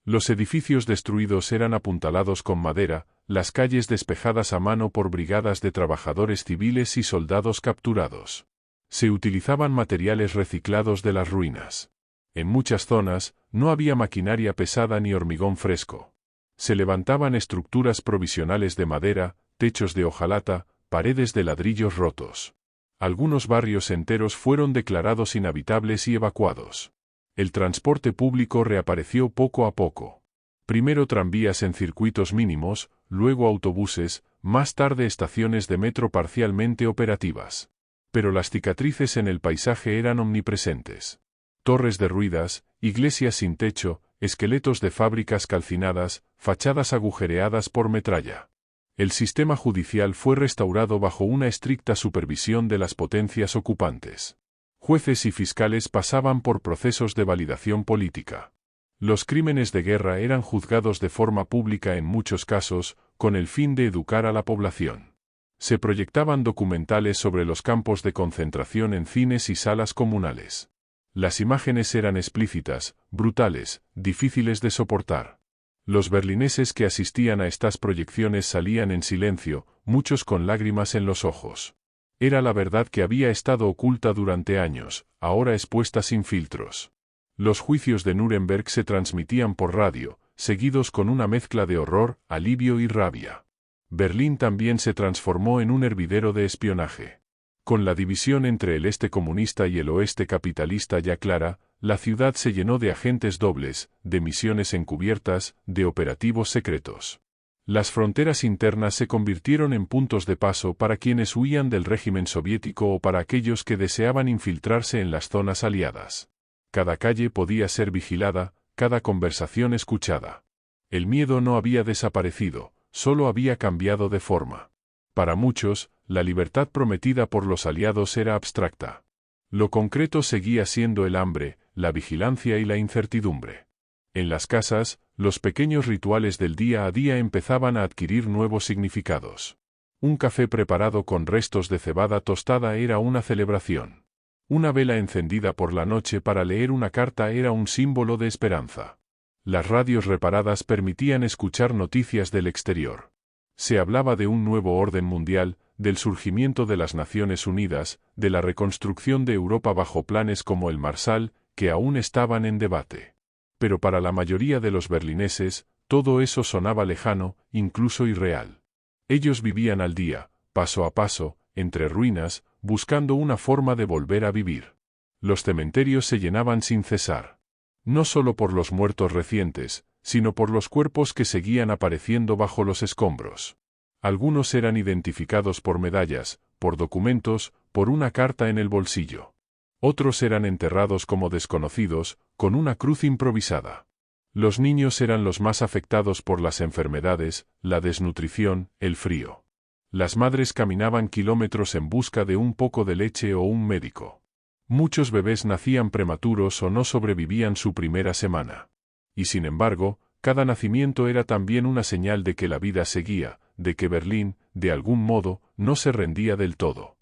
Los edificios destruidos eran apuntalados con madera, las calles despejadas a mano por brigadas de trabajadores civiles y soldados capturados. Se utilizaban materiales reciclados de las ruinas. En muchas zonas, no había maquinaria pesada ni hormigón fresco. Se levantaban estructuras provisionales de madera, techos de hojalata, paredes de ladrillos rotos. Algunos barrios enteros fueron declarados inhabitables y evacuados. El transporte público reapareció poco a poco. Primero tranvías en circuitos mínimos, luego autobuses, más tarde estaciones de metro parcialmente operativas. Pero las cicatrices en el paisaje eran omnipresentes. Torres derruidas, iglesias sin techo, esqueletos de fábricas calcinadas, fachadas agujereadas por metralla. El sistema judicial fue restaurado bajo una estricta supervisión de las potencias ocupantes. Jueces y fiscales pasaban por procesos de validación política. Los crímenes de guerra eran juzgados de forma pública en muchos casos, con el fin de educar a la población. Se proyectaban documentales sobre los campos de concentración en cines y salas comunales. Las imágenes eran explícitas, brutales, difíciles de soportar. Los berlineses que asistían a estas proyecciones salían en silencio, muchos con lágrimas en los ojos. Era la verdad que había estado oculta durante años, ahora expuesta sin filtros. Los juicios de Nuremberg se transmitían por radio, seguidos con una mezcla de horror, alivio y rabia. Berlín también se transformó en un hervidero de espionaje. Con la división entre el este comunista y el oeste capitalista ya clara, la ciudad se llenó de agentes dobles, de misiones encubiertas, de operativos secretos. Las fronteras internas se convirtieron en puntos de paso para quienes huían del régimen soviético o para aquellos que deseaban infiltrarse en las zonas aliadas. Cada calle podía ser vigilada, cada conversación escuchada. El miedo no había desaparecido, solo había cambiado de forma. Para muchos, la libertad prometida por los aliados era abstracta. Lo concreto seguía siendo el hambre, la vigilancia y la incertidumbre. En las casas, los pequeños rituales del día a día empezaban a adquirir nuevos significados. Un café preparado con restos de cebada tostada era una celebración. Una vela encendida por la noche para leer una carta era un símbolo de esperanza. Las radios reparadas permitían escuchar noticias del exterior. Se hablaba de un nuevo orden mundial, del surgimiento de las Naciones Unidas, de la reconstrucción de Europa bajo planes como el Marshall, que aún estaban en debate. Pero para la mayoría de los berlineses, todo eso sonaba lejano, incluso irreal. Ellos vivían al día, paso a paso, entre ruinas, buscando una forma de volver a vivir. Los cementerios se llenaban sin cesar. No solo por los muertos recientes, sino por los cuerpos que seguían apareciendo bajo los escombros. Algunos eran identificados por medallas, por documentos, por una carta en el bolsillo. Otros eran enterrados como desconocidos, con una cruz improvisada. Los niños eran los más afectados por las enfermedades, la desnutrición, el frío. Las madres caminaban kilómetros en busca de un poco de leche o un médico. Muchos bebés nacían prematuros o no sobrevivían su primera semana. Y sin embargo, cada nacimiento era también una señal de que la vida seguía, de que Berlín, de algún modo, no se rendía del todo.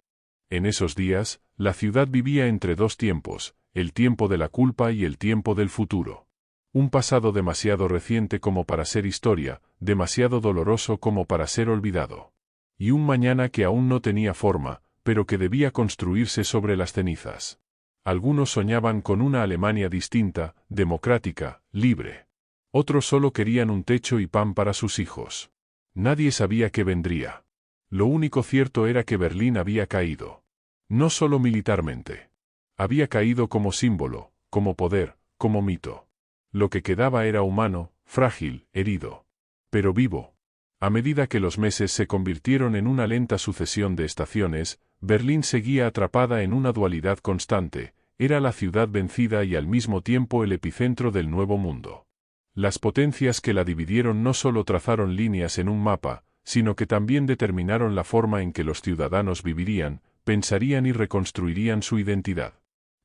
En esos días, la ciudad vivía entre dos tiempos, el tiempo de la culpa y el tiempo del futuro. Un pasado demasiado reciente como para ser historia, demasiado doloroso como para ser olvidado. Y un mañana que aún no tenía forma, pero que debía construirse sobre las cenizas. Algunos soñaban con una Alemania distinta, democrática, libre. Otros solo querían un techo y pan para sus hijos. Nadie sabía qué vendría. Lo único cierto era que Berlín había caído. No solo militarmente. Había caído como símbolo, como poder, como mito. Lo que quedaba era humano, frágil, herido. Pero vivo. A medida que los meses se convirtieron en una lenta sucesión de estaciones, Berlín seguía atrapada en una dualidad constante, era la ciudad vencida y al mismo tiempo el epicentro del nuevo mundo. Las potencias que la dividieron no solo trazaron líneas en un mapa, sino que también determinaron la forma en que los ciudadanos vivirían, pensarían y reconstruirían su identidad.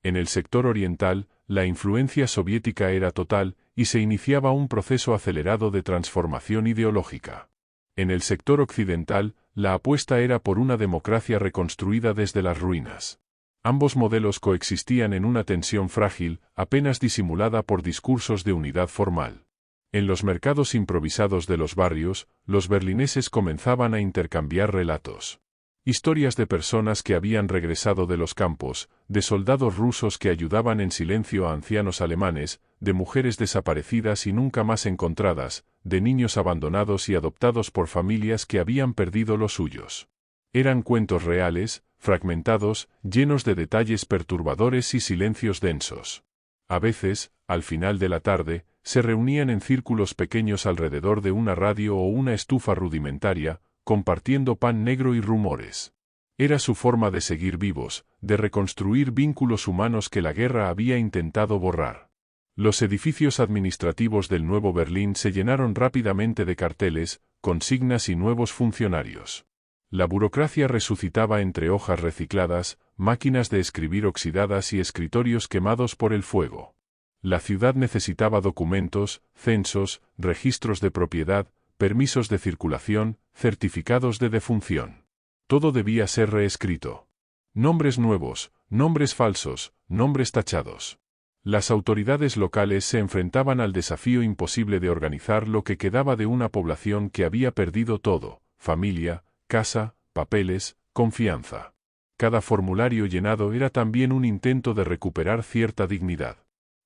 En el sector oriental, la influencia soviética era total, y se iniciaba un proceso acelerado de transformación ideológica. En el sector occidental, la apuesta era por una democracia reconstruida desde las ruinas. Ambos modelos coexistían en una tensión frágil, apenas disimulada por discursos de unidad formal. En los mercados improvisados de los barrios, los berlineses comenzaban a intercambiar relatos. Historias de personas que habían regresado de los campos, de soldados rusos que ayudaban en silencio a ancianos alemanes, de mujeres desaparecidas y nunca más encontradas, de niños abandonados y adoptados por familias que habían perdido los suyos. Eran cuentos reales, fragmentados, llenos de detalles perturbadores y silencios densos. A veces, al final de la tarde, se reunían en círculos pequeños alrededor de una radio o una estufa rudimentaria, compartiendo pan negro y rumores. Era su forma de seguir vivos, de reconstruir vínculos humanos que la guerra había intentado borrar. Los edificios administrativos del Nuevo Berlín se llenaron rápidamente de carteles, consignas y nuevos funcionarios. La burocracia resucitaba entre hojas recicladas, máquinas de escribir oxidadas y escritorios quemados por el fuego. La ciudad necesitaba documentos, censos, registros de propiedad, permisos de circulación, certificados de defunción. Todo debía ser reescrito. Nombres nuevos, nombres falsos, nombres tachados. Las autoridades locales se enfrentaban al desafío imposible de organizar lo que quedaba de una población que había perdido todo: familia, casa, papeles, confianza. Cada formulario llenado era también un intento de recuperar cierta dignidad.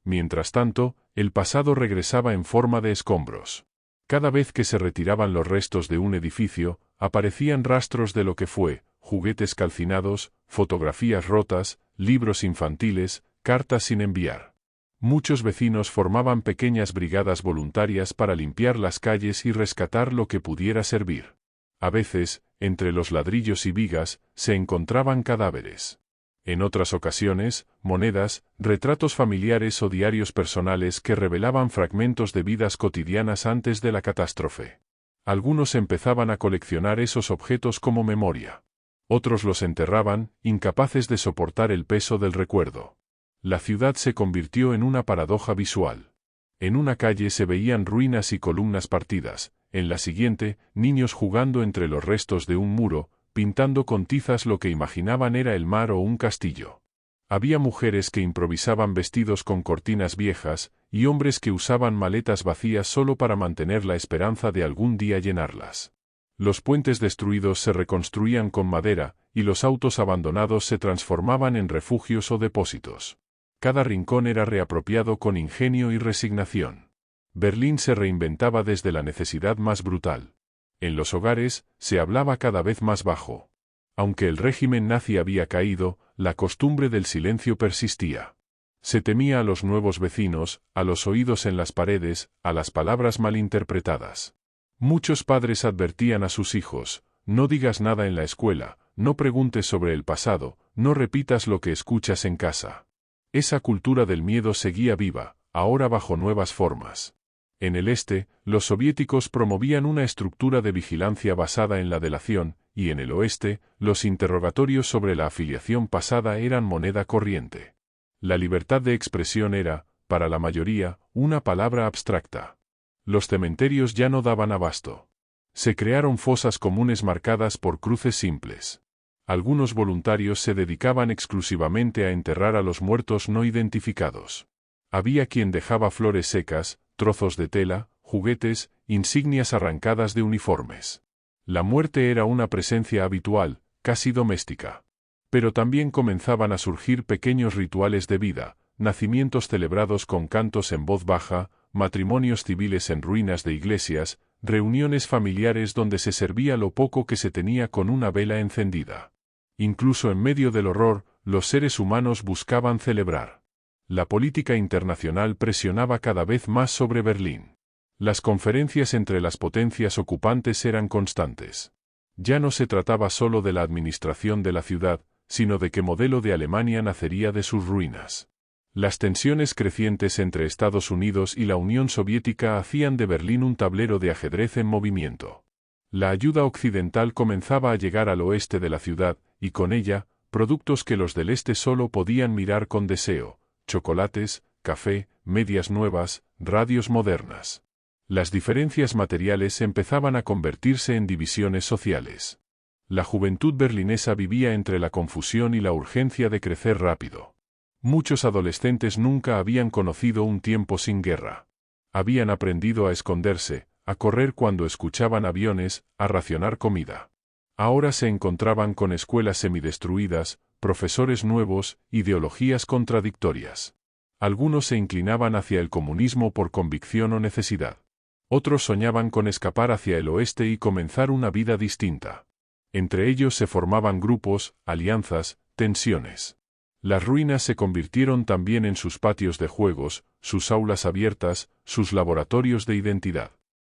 Mientras tanto, el pasado regresaba en forma de escombros. Cada vez que se retiraban los restos de un edificio, aparecían rastros de lo que fue: juguetes calcinados, fotografías rotas, libros infantiles, cartas sin enviar. Muchos vecinos formaban pequeñas brigadas voluntarias para limpiar las calles y rescatar lo que pudiera servir. A veces, entre los ladrillos y vigas, se encontraban cadáveres. En otras ocasiones, monedas, retratos familiares o diarios personales que revelaban fragmentos de vidas cotidianas antes de la catástrofe. Algunos empezaban a coleccionar esos objetos como memoria. Otros los enterraban, incapaces de soportar el peso del recuerdo. La ciudad se convirtió en una paradoja visual. En una calle se veían ruinas y columnas partidas, en la siguiente, niños jugando entre los restos de un muro, pintando con tizas lo que imaginaban era el mar o un castillo. Había mujeres que improvisaban vestidos con cortinas viejas, y hombres que usaban maletas vacías solo para mantener la esperanza de algún día llenarlas. Los puentes destruidos se reconstruían con madera, y los autos abandonados se transformaban en refugios o depósitos. Cada rincón era reapropiado con ingenio y resignación. Berlín se reinventaba desde la necesidad más brutal. En los hogares, se hablaba cada vez más bajo. Aunque el régimen nazi había caído, la costumbre del silencio persistía. Se temía a los nuevos vecinos, a los oídos en las paredes, a las palabras malinterpretadas. Muchos padres advertían a sus hijos: no digas nada en la escuela, no preguntes sobre el pasado, no repitas lo que escuchas en casa. Esa cultura del miedo seguía viva, ahora bajo nuevas formas. En el este, los soviéticos promovían una estructura de vigilancia basada en la delación, y en el oeste, los interrogatorios sobre la afiliación pasada eran moneda corriente. La libertad de expresión era, para la mayoría, una palabra abstracta. Los cementerios ya no daban abasto. Se crearon fosas comunes marcadas por cruces simples. Algunos voluntarios se dedicaban exclusivamente a enterrar a los muertos no identificados. Había quien dejaba flores secas, trozos de tela, juguetes, insignias arrancadas de uniformes. La muerte era una presencia habitual, casi doméstica. Pero también comenzaban a surgir pequeños rituales de vida, nacimientos celebrados con cantos en voz baja, matrimonios civiles en ruinas de iglesias, reuniones familiares donde se servía lo poco que se tenía con una vela encendida. Incluso en medio del horror, los seres humanos buscaban celebrar. La política internacional presionaba cada vez más sobre Berlín. Las conferencias entre las potencias ocupantes eran constantes. Ya no se trataba solo de la administración de la ciudad, sino de qué modelo de Alemania nacería de sus ruinas. Las tensiones crecientes entre Estados Unidos y la Unión Soviética hacían de Berlín un tablero de ajedrez en movimiento. La ayuda occidental comenzaba a llegar al oeste de la ciudad, y con ella, productos que los del este solo podían mirar con deseo: chocolates, café, medias nuevas, radios modernas. Las diferencias materiales empezaban a convertirse en divisiones sociales. La juventud berlinesa vivía entre la confusión y la urgencia de crecer rápido. Muchos adolescentes nunca habían conocido un tiempo sin guerra. Habían aprendido a esconderse, a correr cuando escuchaban aviones, a racionar comida. Ahora se encontraban con escuelas semidestruidas, profesores nuevos, ideologías contradictorias. Algunos se inclinaban hacia el comunismo por convicción o necesidad. Otros soñaban con escapar hacia el oeste y comenzar una vida distinta. Entre ellos se formaban grupos, alianzas, tensiones. Las ruinas se convirtieron también en sus patios de juegos, sus aulas abiertas, sus laboratorios de identidad.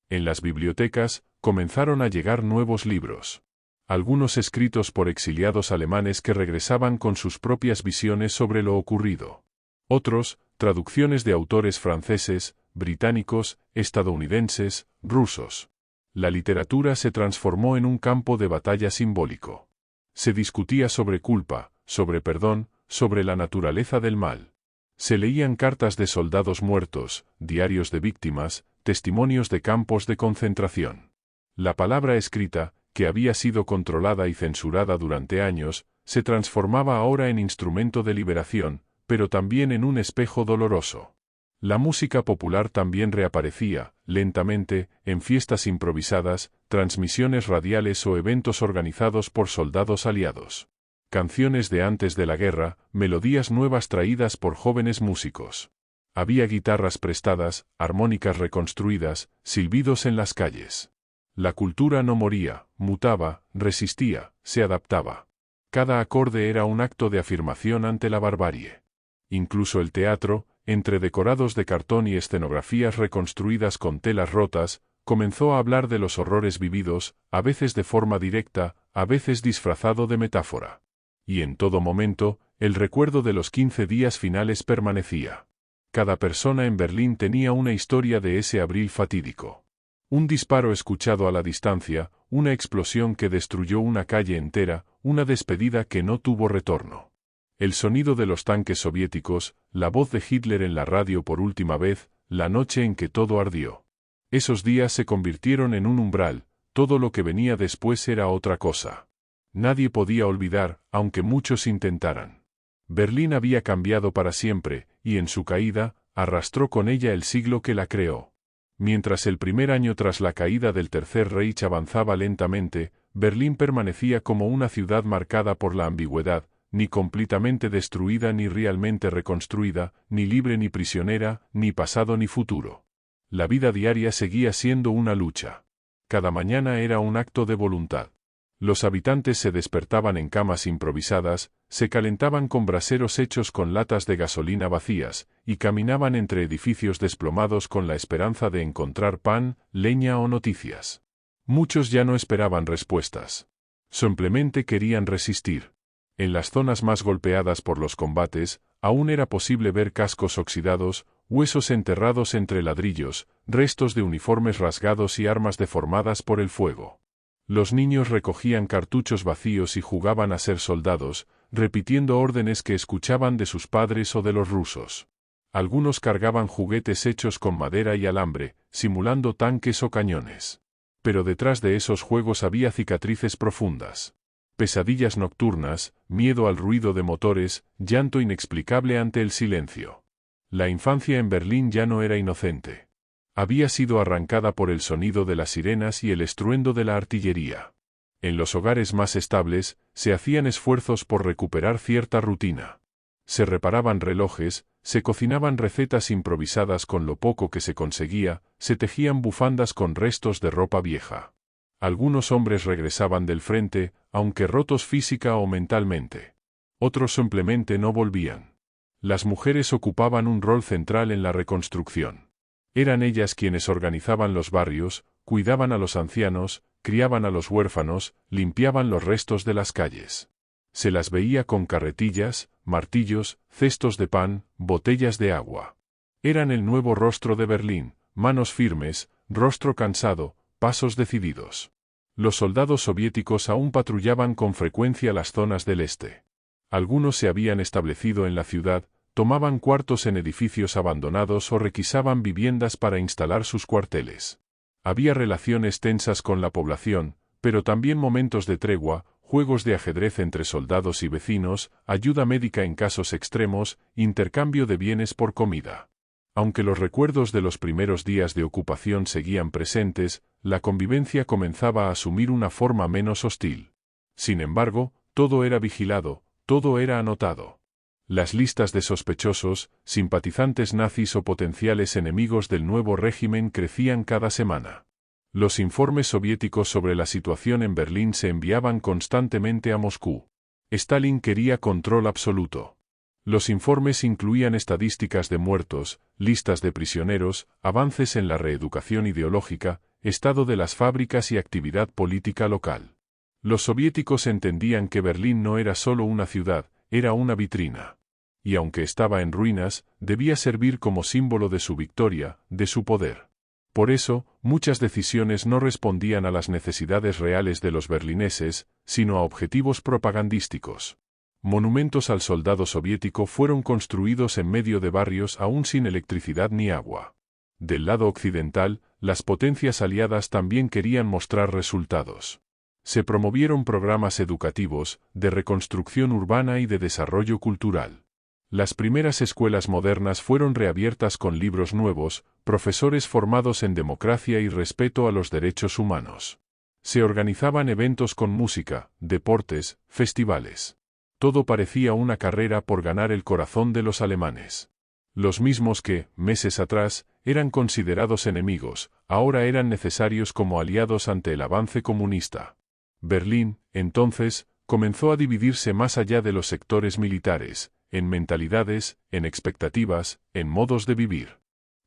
En las bibliotecas, comenzaron a llegar nuevos libros. Algunos escritos por exiliados alemanes que regresaban con sus propias visiones sobre lo ocurrido. Otros, traducciones de autores franceses, británicos, estadounidenses, rusos. La literatura se transformó en un campo de batalla simbólico. Se discutía sobre culpa, sobre perdón, sobre la naturaleza del mal. Se leían cartas de soldados muertos, diarios de víctimas, testimonios de campos de concentración. La palabra escrita, que había sido controlada y censurada durante años, se transformaba ahora en instrumento de liberación, pero también en un espejo doloroso. La música popular también reaparecía, lentamente, en fiestas improvisadas, transmisiones radiales o eventos organizados por soldados aliados. Canciones de antes de la guerra, melodías nuevas traídas por jóvenes músicos. Había guitarras prestadas, armónicas reconstruidas, silbidos en las calles. La cultura no moría, mutaba, resistía, se adaptaba. Cada acorde era un acto de afirmación ante la barbarie. Incluso el teatro, entre decorados de cartón y escenografías reconstruidas con telas rotas, comenzó a hablar de los horrores vividos, a veces de forma directa, a veces disfrazado de metáfora. Y en todo momento, el recuerdo de los 15 días finales permanecía. Cada persona en Berlín tenía una historia de ese abril fatídico. Un disparo escuchado a la distancia, una explosión que destruyó una calle entera, una despedida que no tuvo retorno. El sonido de los tanques soviéticos, la voz de Hitler en la radio por última vez, la noche en que todo ardió. Esos días se convirtieron en un umbral, todo lo que venía después era otra cosa. Nadie podía olvidar, aunque muchos intentaran. Berlín había cambiado para siempre, y en su caída, arrastró con ella el siglo que la creó. Mientras el primer año tras la caída del Tercer Reich avanzaba lentamente, Berlín permanecía como una ciudad marcada por la ambigüedad, ni completamente destruida ni realmente reconstruida, ni libre ni prisionera, ni pasado ni futuro. La vida diaria seguía siendo una lucha. Cada mañana era un acto de voluntad. Los habitantes se despertaban en camas improvisadas, se calentaban con braseros hechos con latas de gasolina vacías, y caminaban entre edificios desplomados con la esperanza de encontrar pan, leña o noticias. Muchos ya no esperaban respuestas. Simplemente querían resistir. En las zonas más golpeadas por los combates, aún era posible ver cascos oxidados, huesos enterrados entre ladrillos, restos de uniformes rasgados y armas deformadas por el fuego. Los niños recogían cartuchos vacíos y jugaban a ser soldados, repitiendo órdenes que escuchaban de sus padres o de los rusos. Algunos cargaban juguetes hechos con madera y alambre, simulando tanques o cañones. Pero detrás de esos juegos había cicatrices profundas. Pesadillas nocturnas, miedo al ruido de motores, llanto inexplicable ante el silencio. La infancia en Berlín ya no era inocente. Había sido arrancada por el sonido de las sirenas y el estruendo de la artillería. En los hogares más estables, se hacían esfuerzos por recuperar cierta rutina. Se reparaban relojes, se cocinaban recetas improvisadas con lo poco que se conseguía, se tejían bufandas con restos de ropa vieja. Algunos hombres regresaban del frente, aunque rotos física o mentalmente. Otros simplemente no volvían. Las mujeres ocupaban un rol central en la reconstrucción. Eran ellas quienes organizaban los barrios, cuidaban a los ancianos, criaban a los huérfanos, limpiaban los restos de las calles. Se las veía con carretillas, martillos, cestos de pan, botellas de agua. Eran el nuevo rostro de Berlín, manos firmes, rostro cansado, pasos decididos. Los soldados soviéticos aún patrullaban con frecuencia las zonas del este. Algunos se habían establecido en la ciudad, Tomaban cuartos en edificios abandonados o requisaban viviendas para instalar sus cuarteles. Había relaciones tensas con la población, pero también momentos de tregua, juegos de ajedrez entre soldados y vecinos, ayuda médica en casos extremos, intercambio de bienes por comida. Aunque los recuerdos de los primeros días de ocupación seguían presentes, la convivencia comenzaba a asumir una forma menos hostil. Sin embargo, todo era vigilado, todo era anotado. Las listas de sospechosos, simpatizantes nazis o potenciales enemigos del nuevo régimen crecían cada semana. Los informes soviéticos sobre la situación en Berlín se enviaban constantemente a Moscú. Stalin quería control absoluto. Los informes incluían estadísticas de muertos, listas de prisioneros, avances en la reeducación ideológica, estado de las fábricas y actividad política local. Los soviéticos entendían que Berlín no era solo una ciudad, era una vitrina. Y aunque estaba en ruinas, debía servir como símbolo de su victoria, de su poder. Por eso, muchas decisiones no respondían a las necesidades reales de los berlineses, sino a objetivos propagandísticos. Monumentos al soldado soviético fueron construidos en medio de barrios aún sin electricidad ni agua. Del lado occidental, las potencias aliadas también querían mostrar resultados. Se promovieron programas educativos, de reconstrucción urbana y de desarrollo cultural. Las primeras escuelas modernas fueron reabiertas con libros nuevos, profesores formados en democracia y respeto a los derechos humanos. Se organizaban eventos con música, deportes, festivales. Todo parecía una carrera por ganar el corazón de los alemanes. Los mismos que, meses atrás, eran considerados enemigos, ahora eran necesarios como aliados ante el avance comunista. Berlín, entonces, comenzó a dividirse más allá de los sectores militares, en mentalidades, en expectativas, en modos de vivir.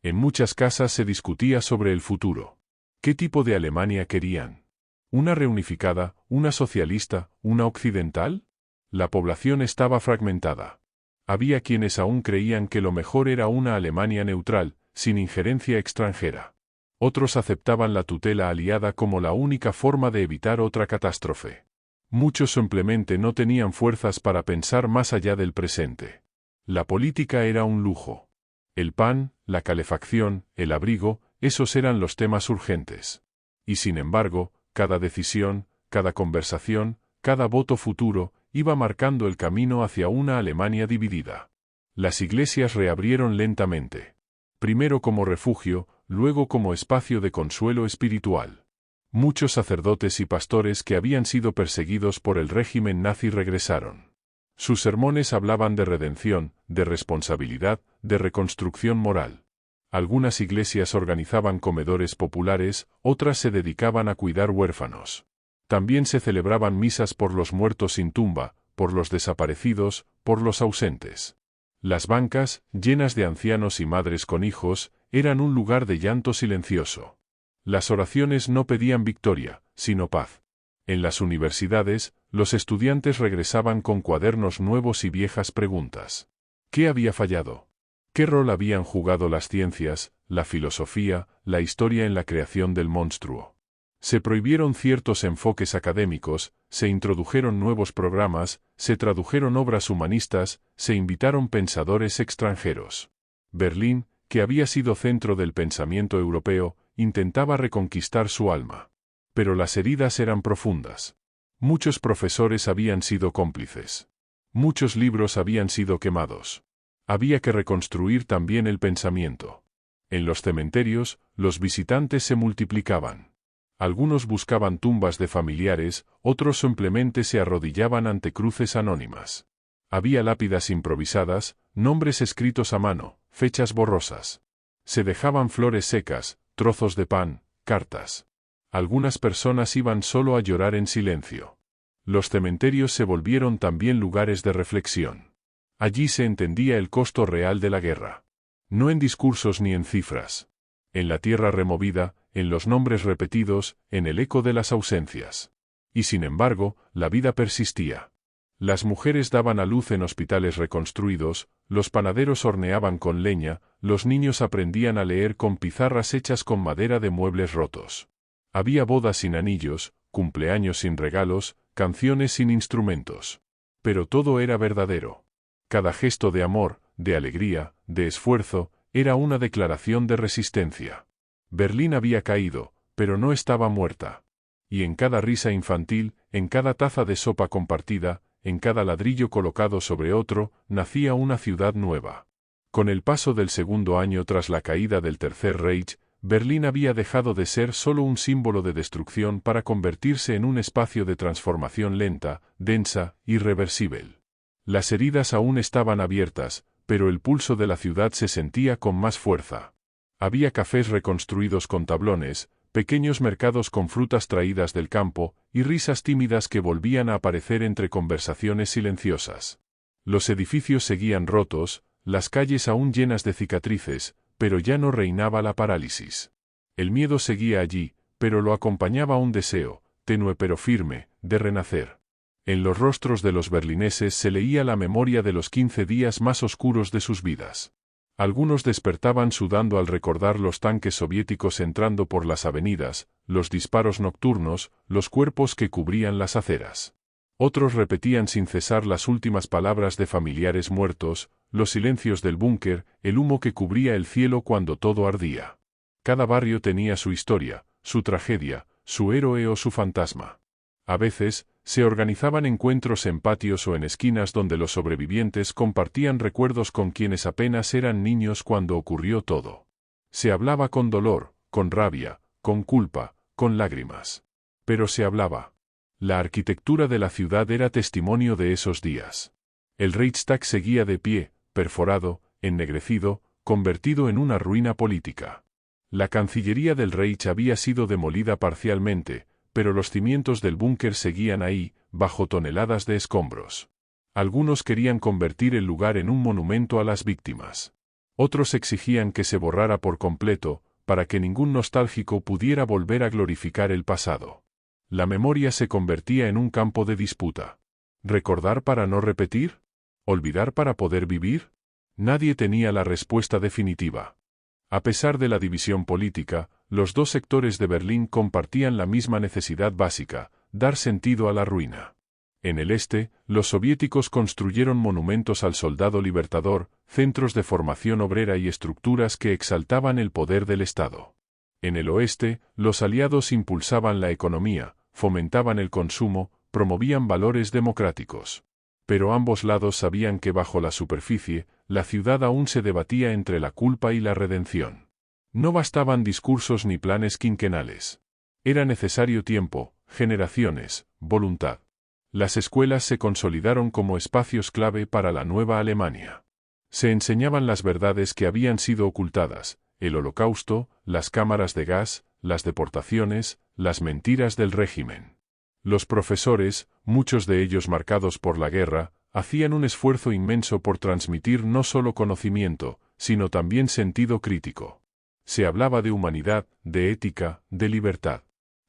En muchas casas se discutía sobre el futuro. ¿Qué tipo de Alemania querían? ¿Una reunificada, una socialista, una occidental? La población estaba fragmentada. Había quienes aún creían que lo mejor era una Alemania neutral, sin injerencia extranjera. Otros aceptaban la tutela aliada como la única forma de evitar otra catástrofe. Muchos simplemente no tenían fuerzas para pensar más allá del presente. La política era un lujo. El pan, la calefacción, el abrigo, esos eran los temas urgentes. Y sin embargo, cada decisión, cada conversación, cada voto futuro, iba marcando el camino hacia una Alemania dividida. Las iglesias reabrieron lentamente. Primero como refugio, luego como espacio de consuelo espiritual. Muchos sacerdotes y pastores que habían sido perseguidos por el régimen nazi regresaron. Sus sermones hablaban de redención, de responsabilidad, de reconstrucción moral. Algunas iglesias organizaban comedores populares, otras se dedicaban a cuidar huérfanos. También se celebraban misas por los muertos sin tumba, por los desaparecidos, por los ausentes. Las bancas, llenas de ancianos y madres con hijos, eran un lugar de llanto silencioso. Las oraciones no pedían victoria, sino paz. En las universidades, los estudiantes regresaban con cuadernos nuevos y viejas preguntas. ¿Qué había fallado? ¿Qué rol habían jugado las ciencias, la filosofía, la historia en la creación del monstruo? Se prohibieron ciertos enfoques académicos, se introdujeron nuevos programas, se tradujeron obras humanistas, se invitaron pensadores extranjeros. Berlín, que había sido centro del pensamiento europeo, intentaba reconquistar su alma. Pero las heridas eran profundas. Muchos profesores habían sido cómplices. Muchos libros habían sido quemados. Había que reconstruir también el pensamiento. En los cementerios, los visitantes se multiplicaban. Algunos buscaban tumbas de familiares, otros simplemente se arrodillaban ante cruces anónimas. Había lápidas improvisadas, nombres escritos a mano, fechas borrosas. Se dejaban flores secas, trozos de pan, cartas. Algunas personas iban solo a llorar en silencio. Los cementerios se volvieron también lugares de reflexión. Allí se entendía el costo real de la guerra. No en discursos ni en cifras. En la tierra removida, en los nombres repetidos, en el eco de las ausencias. Y sin embargo, la vida persistía. Las mujeres daban a luz en hospitales reconstruidos, los panaderos horneaban con leña, los niños aprendían a leer con pizarras hechas con madera de muebles rotos. Había bodas sin anillos, cumpleaños sin regalos, canciones sin instrumentos. Pero todo era verdadero. Cada gesto de amor, de alegría, de esfuerzo, era una declaración de resistencia. Berlín había caído, pero no estaba muerta. Y en cada risa infantil, en cada taza de sopa compartida, en cada ladrillo colocado sobre otro, nacía una ciudad nueva. Con el paso del segundo año tras la caída del Tercer Reich, Berlín había dejado de ser solo un símbolo de destrucción para convertirse en un espacio de transformación lenta, densa, irreversible. Las heridas aún estaban abiertas, pero el pulso de la ciudad se sentía con más fuerza. Había cafés reconstruidos con tablones, pequeños mercados con frutas traídas del campo, y risas tímidas que volvían a aparecer entre conversaciones silenciosas. Los edificios seguían rotos, las calles aún llenas de cicatrices, pero ya no reinaba la parálisis. El miedo seguía allí, pero lo acompañaba un deseo, tenue pero firme, de renacer. En los rostros de los berlineses se leía la memoria de los 15 días más oscuros de sus vidas. Algunos despertaban sudando al recordar los tanques soviéticos entrando por las avenidas, los disparos nocturnos, los cuerpos que cubrían las aceras. Otros repetían sin cesar las últimas palabras de familiares muertos, los silencios del búnker, el humo que cubría el cielo cuando todo ardía. Cada barrio tenía su historia, su tragedia, su héroe o su fantasma. A veces, se organizaban encuentros en patios o en esquinas donde los sobrevivientes compartían recuerdos con quienes apenas eran niños cuando ocurrió todo. Se hablaba con dolor, con rabia, con culpa, con lágrimas. Pero se hablaba. La arquitectura de la ciudad era testimonio de esos días. El Reichstag seguía de pie, perforado, ennegrecido, convertido en una ruina política. La Cancillería del Reich había sido demolida parcialmente, pero los cimientos del búnker seguían ahí, bajo toneladas de escombros. Algunos querían convertir el lugar en un monumento a las víctimas. Otros exigían que se borrara por completo, para que ningún nostálgico pudiera volver a glorificar el pasado. La memoria se convertía en un campo de disputa. ¿Recordar para no repetir? ¿Olvidar para poder vivir? Nadie tenía la respuesta definitiva. A pesar de la división política, los dos sectores de Berlín compartían la misma necesidad básica, dar sentido a la ruina. En el este, los soviéticos construyeron monumentos al soldado libertador, centros de formación obrera y estructuras que exaltaban el poder del Estado. En el oeste, los aliados impulsaban la economía, fomentaban el consumo, promovían valores democráticos. Pero ambos lados sabían que bajo la superficie, la ciudad aún se debatía entre la culpa y la redención. No bastaban discursos ni planes quinquenales. Era necesario tiempo, generaciones, voluntad. Las escuelas se consolidaron como espacios clave para la nueva Alemania. Se enseñaban las verdades que habían sido ocultadas, el Holocausto, las cámaras de gas, las deportaciones, las mentiras del régimen. Los profesores, muchos de ellos marcados por la guerra, hacían un esfuerzo inmenso por transmitir no solo conocimiento, sino también sentido crítico. Se hablaba de humanidad, de ética, de libertad.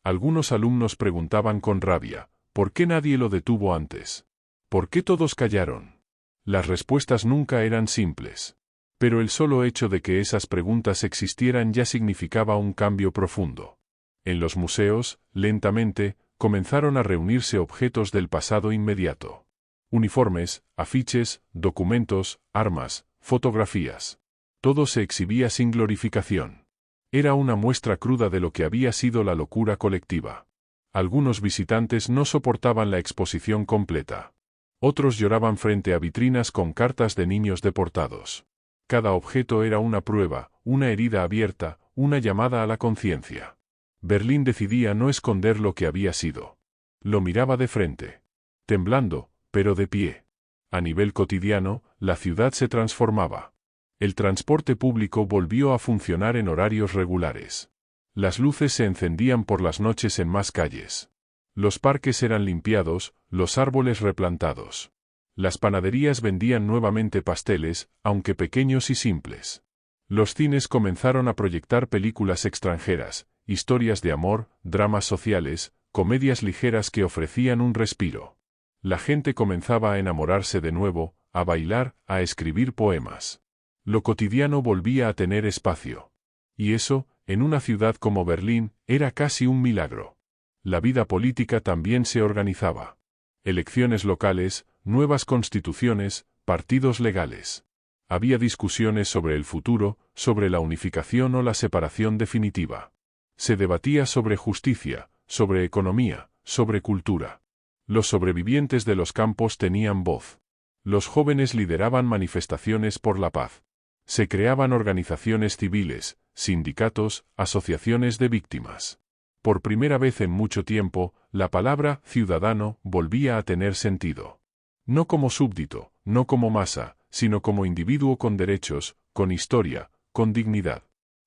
Algunos alumnos preguntaban con rabia, ¿por qué nadie lo detuvo antes? ¿Por qué todos callaron? Las respuestas nunca eran simples. Pero el solo hecho de que esas preguntas existieran ya significaba un cambio profundo. En los museos, lentamente, comenzaron a reunirse objetos del pasado inmediato. Uniformes, afiches, documentos, armas, fotografías. Todo se exhibía sin glorificación. Era una muestra cruda de lo que había sido la locura colectiva. Algunos visitantes no soportaban la exposición completa. Otros lloraban frente a vitrinas con cartas de niños deportados. Cada objeto era una prueba, una herida abierta, una llamada a la conciencia. Berlín decidía no esconder lo que había sido. Lo miraba de frente. Temblando, pero de pie. A nivel cotidiano, la ciudad se transformaba. El transporte público volvió a funcionar en horarios regulares. Las luces se encendían por las noches en más calles. Los parques eran limpiados, los árboles replantados. Las panaderías vendían nuevamente pasteles, aunque pequeños y simples. Los cines comenzaron a proyectar películas extranjeras, historias de amor, dramas sociales, comedias ligeras que ofrecían un respiro. La gente comenzaba a enamorarse de nuevo, a bailar, a escribir poemas. Lo cotidiano volvía a tener espacio. Y eso, en una ciudad como Berlín, era casi un milagro. La vida política también se organizaba. Elecciones locales, nuevas constituciones, partidos legales. Había discusiones sobre el futuro, sobre la unificación o la separación definitiva. Se debatía sobre justicia, sobre economía, sobre cultura. Los sobrevivientes de los campos tenían voz. Los jóvenes lideraban manifestaciones por la paz. Se creaban organizaciones civiles, sindicatos, asociaciones de víctimas. Por primera vez en mucho tiempo, la palabra ciudadano volvía a tener sentido. No como súbdito, no como masa, sino como individuo con derechos, con historia, con dignidad.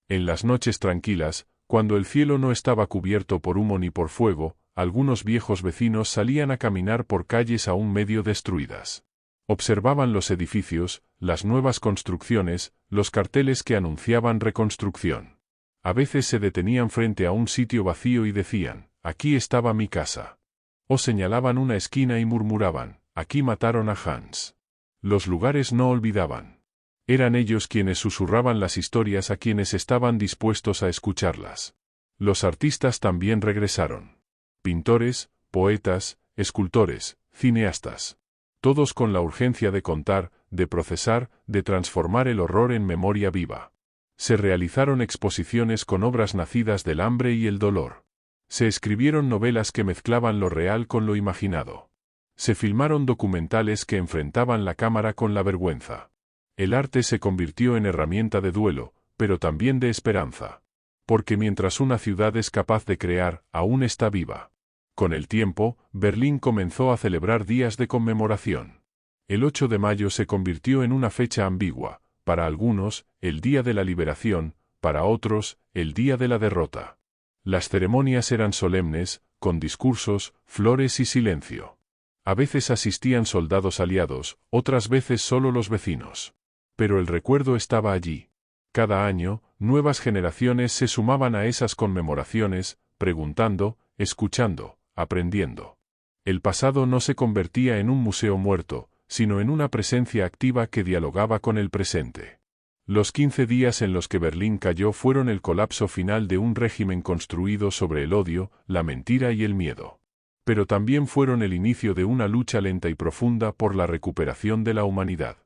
En las noches tranquilas, cuando el cielo no estaba cubierto por humo ni por fuego, algunos viejos vecinos salían a caminar por calles aún medio destruidas. Observaban los edificios, las nuevas construcciones, los carteles que anunciaban reconstrucción. A veces se detenían frente a un sitio vacío y decían, «Aquí estaba mi casa». O señalaban una esquina y murmuraban, «Aquí mataron a Hans». Los lugares no olvidaban. Eran ellos quienes susurraban las historias a quienes estaban dispuestos a escucharlas. Los artistas también regresaron. Pintores, poetas, escultores, cineastas. Todos con la urgencia de contar, de procesar, de transformar el horror en memoria viva. Se realizaron exposiciones con obras nacidas del hambre y el dolor. Se escribieron novelas que mezclaban lo real con lo imaginado. Se filmaron documentales que enfrentaban la cámara con la vergüenza. El arte se convirtió en herramienta de duelo, pero también de esperanza. Porque mientras una ciudad es capaz de crear, aún está viva. Con el tiempo, Berlín comenzó a celebrar días de conmemoración. El 8 de mayo se convirtió en una fecha ambigua, para algunos, el día de la liberación, para otros, el día de la derrota. Las ceremonias eran solemnes, con discursos, flores y silencio. A veces asistían soldados aliados, otras veces solo los vecinos. Pero el recuerdo estaba allí. Cada año, nuevas generaciones se sumaban a esas conmemoraciones, preguntando, escuchando, aprendiendo. El pasado no se convertía en un museo muerto, sino en una presencia activa que dialogaba con el presente. Los 15 días en los que Berlín cayó fueron el colapso final de un régimen construido sobre el odio, la mentira y el miedo. Pero también fueron el inicio de una lucha lenta y profunda por la recuperación de la humanidad.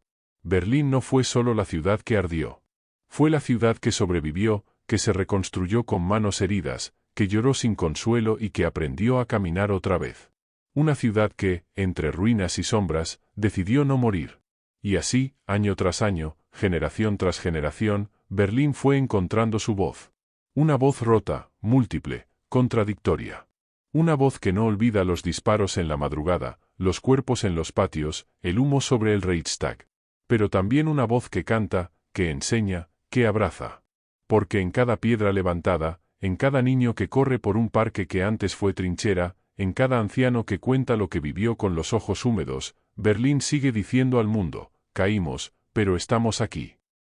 Berlín no fue solo la ciudad que ardió. Fue la ciudad que sobrevivió, que se reconstruyó con manos heridas, que lloró sin consuelo y que aprendió a caminar otra vez. Una ciudad que, entre ruinas y sombras, decidió no morir. Y así, año tras año, generación tras generación, Berlín fue encontrando su voz. Una voz rota, múltiple, contradictoria. Una voz que no olvida los disparos en la madrugada, los cuerpos en los patios, el humo sobre el Reichstag. Pero también una voz que canta, que enseña, que abraza. Porque en cada piedra levantada, en cada niño que corre por un parque que antes fue trinchera, en cada anciano que cuenta lo que vivió con los ojos húmedos, Berlín sigue diciendo al mundo, caímos, pero estamos aquí.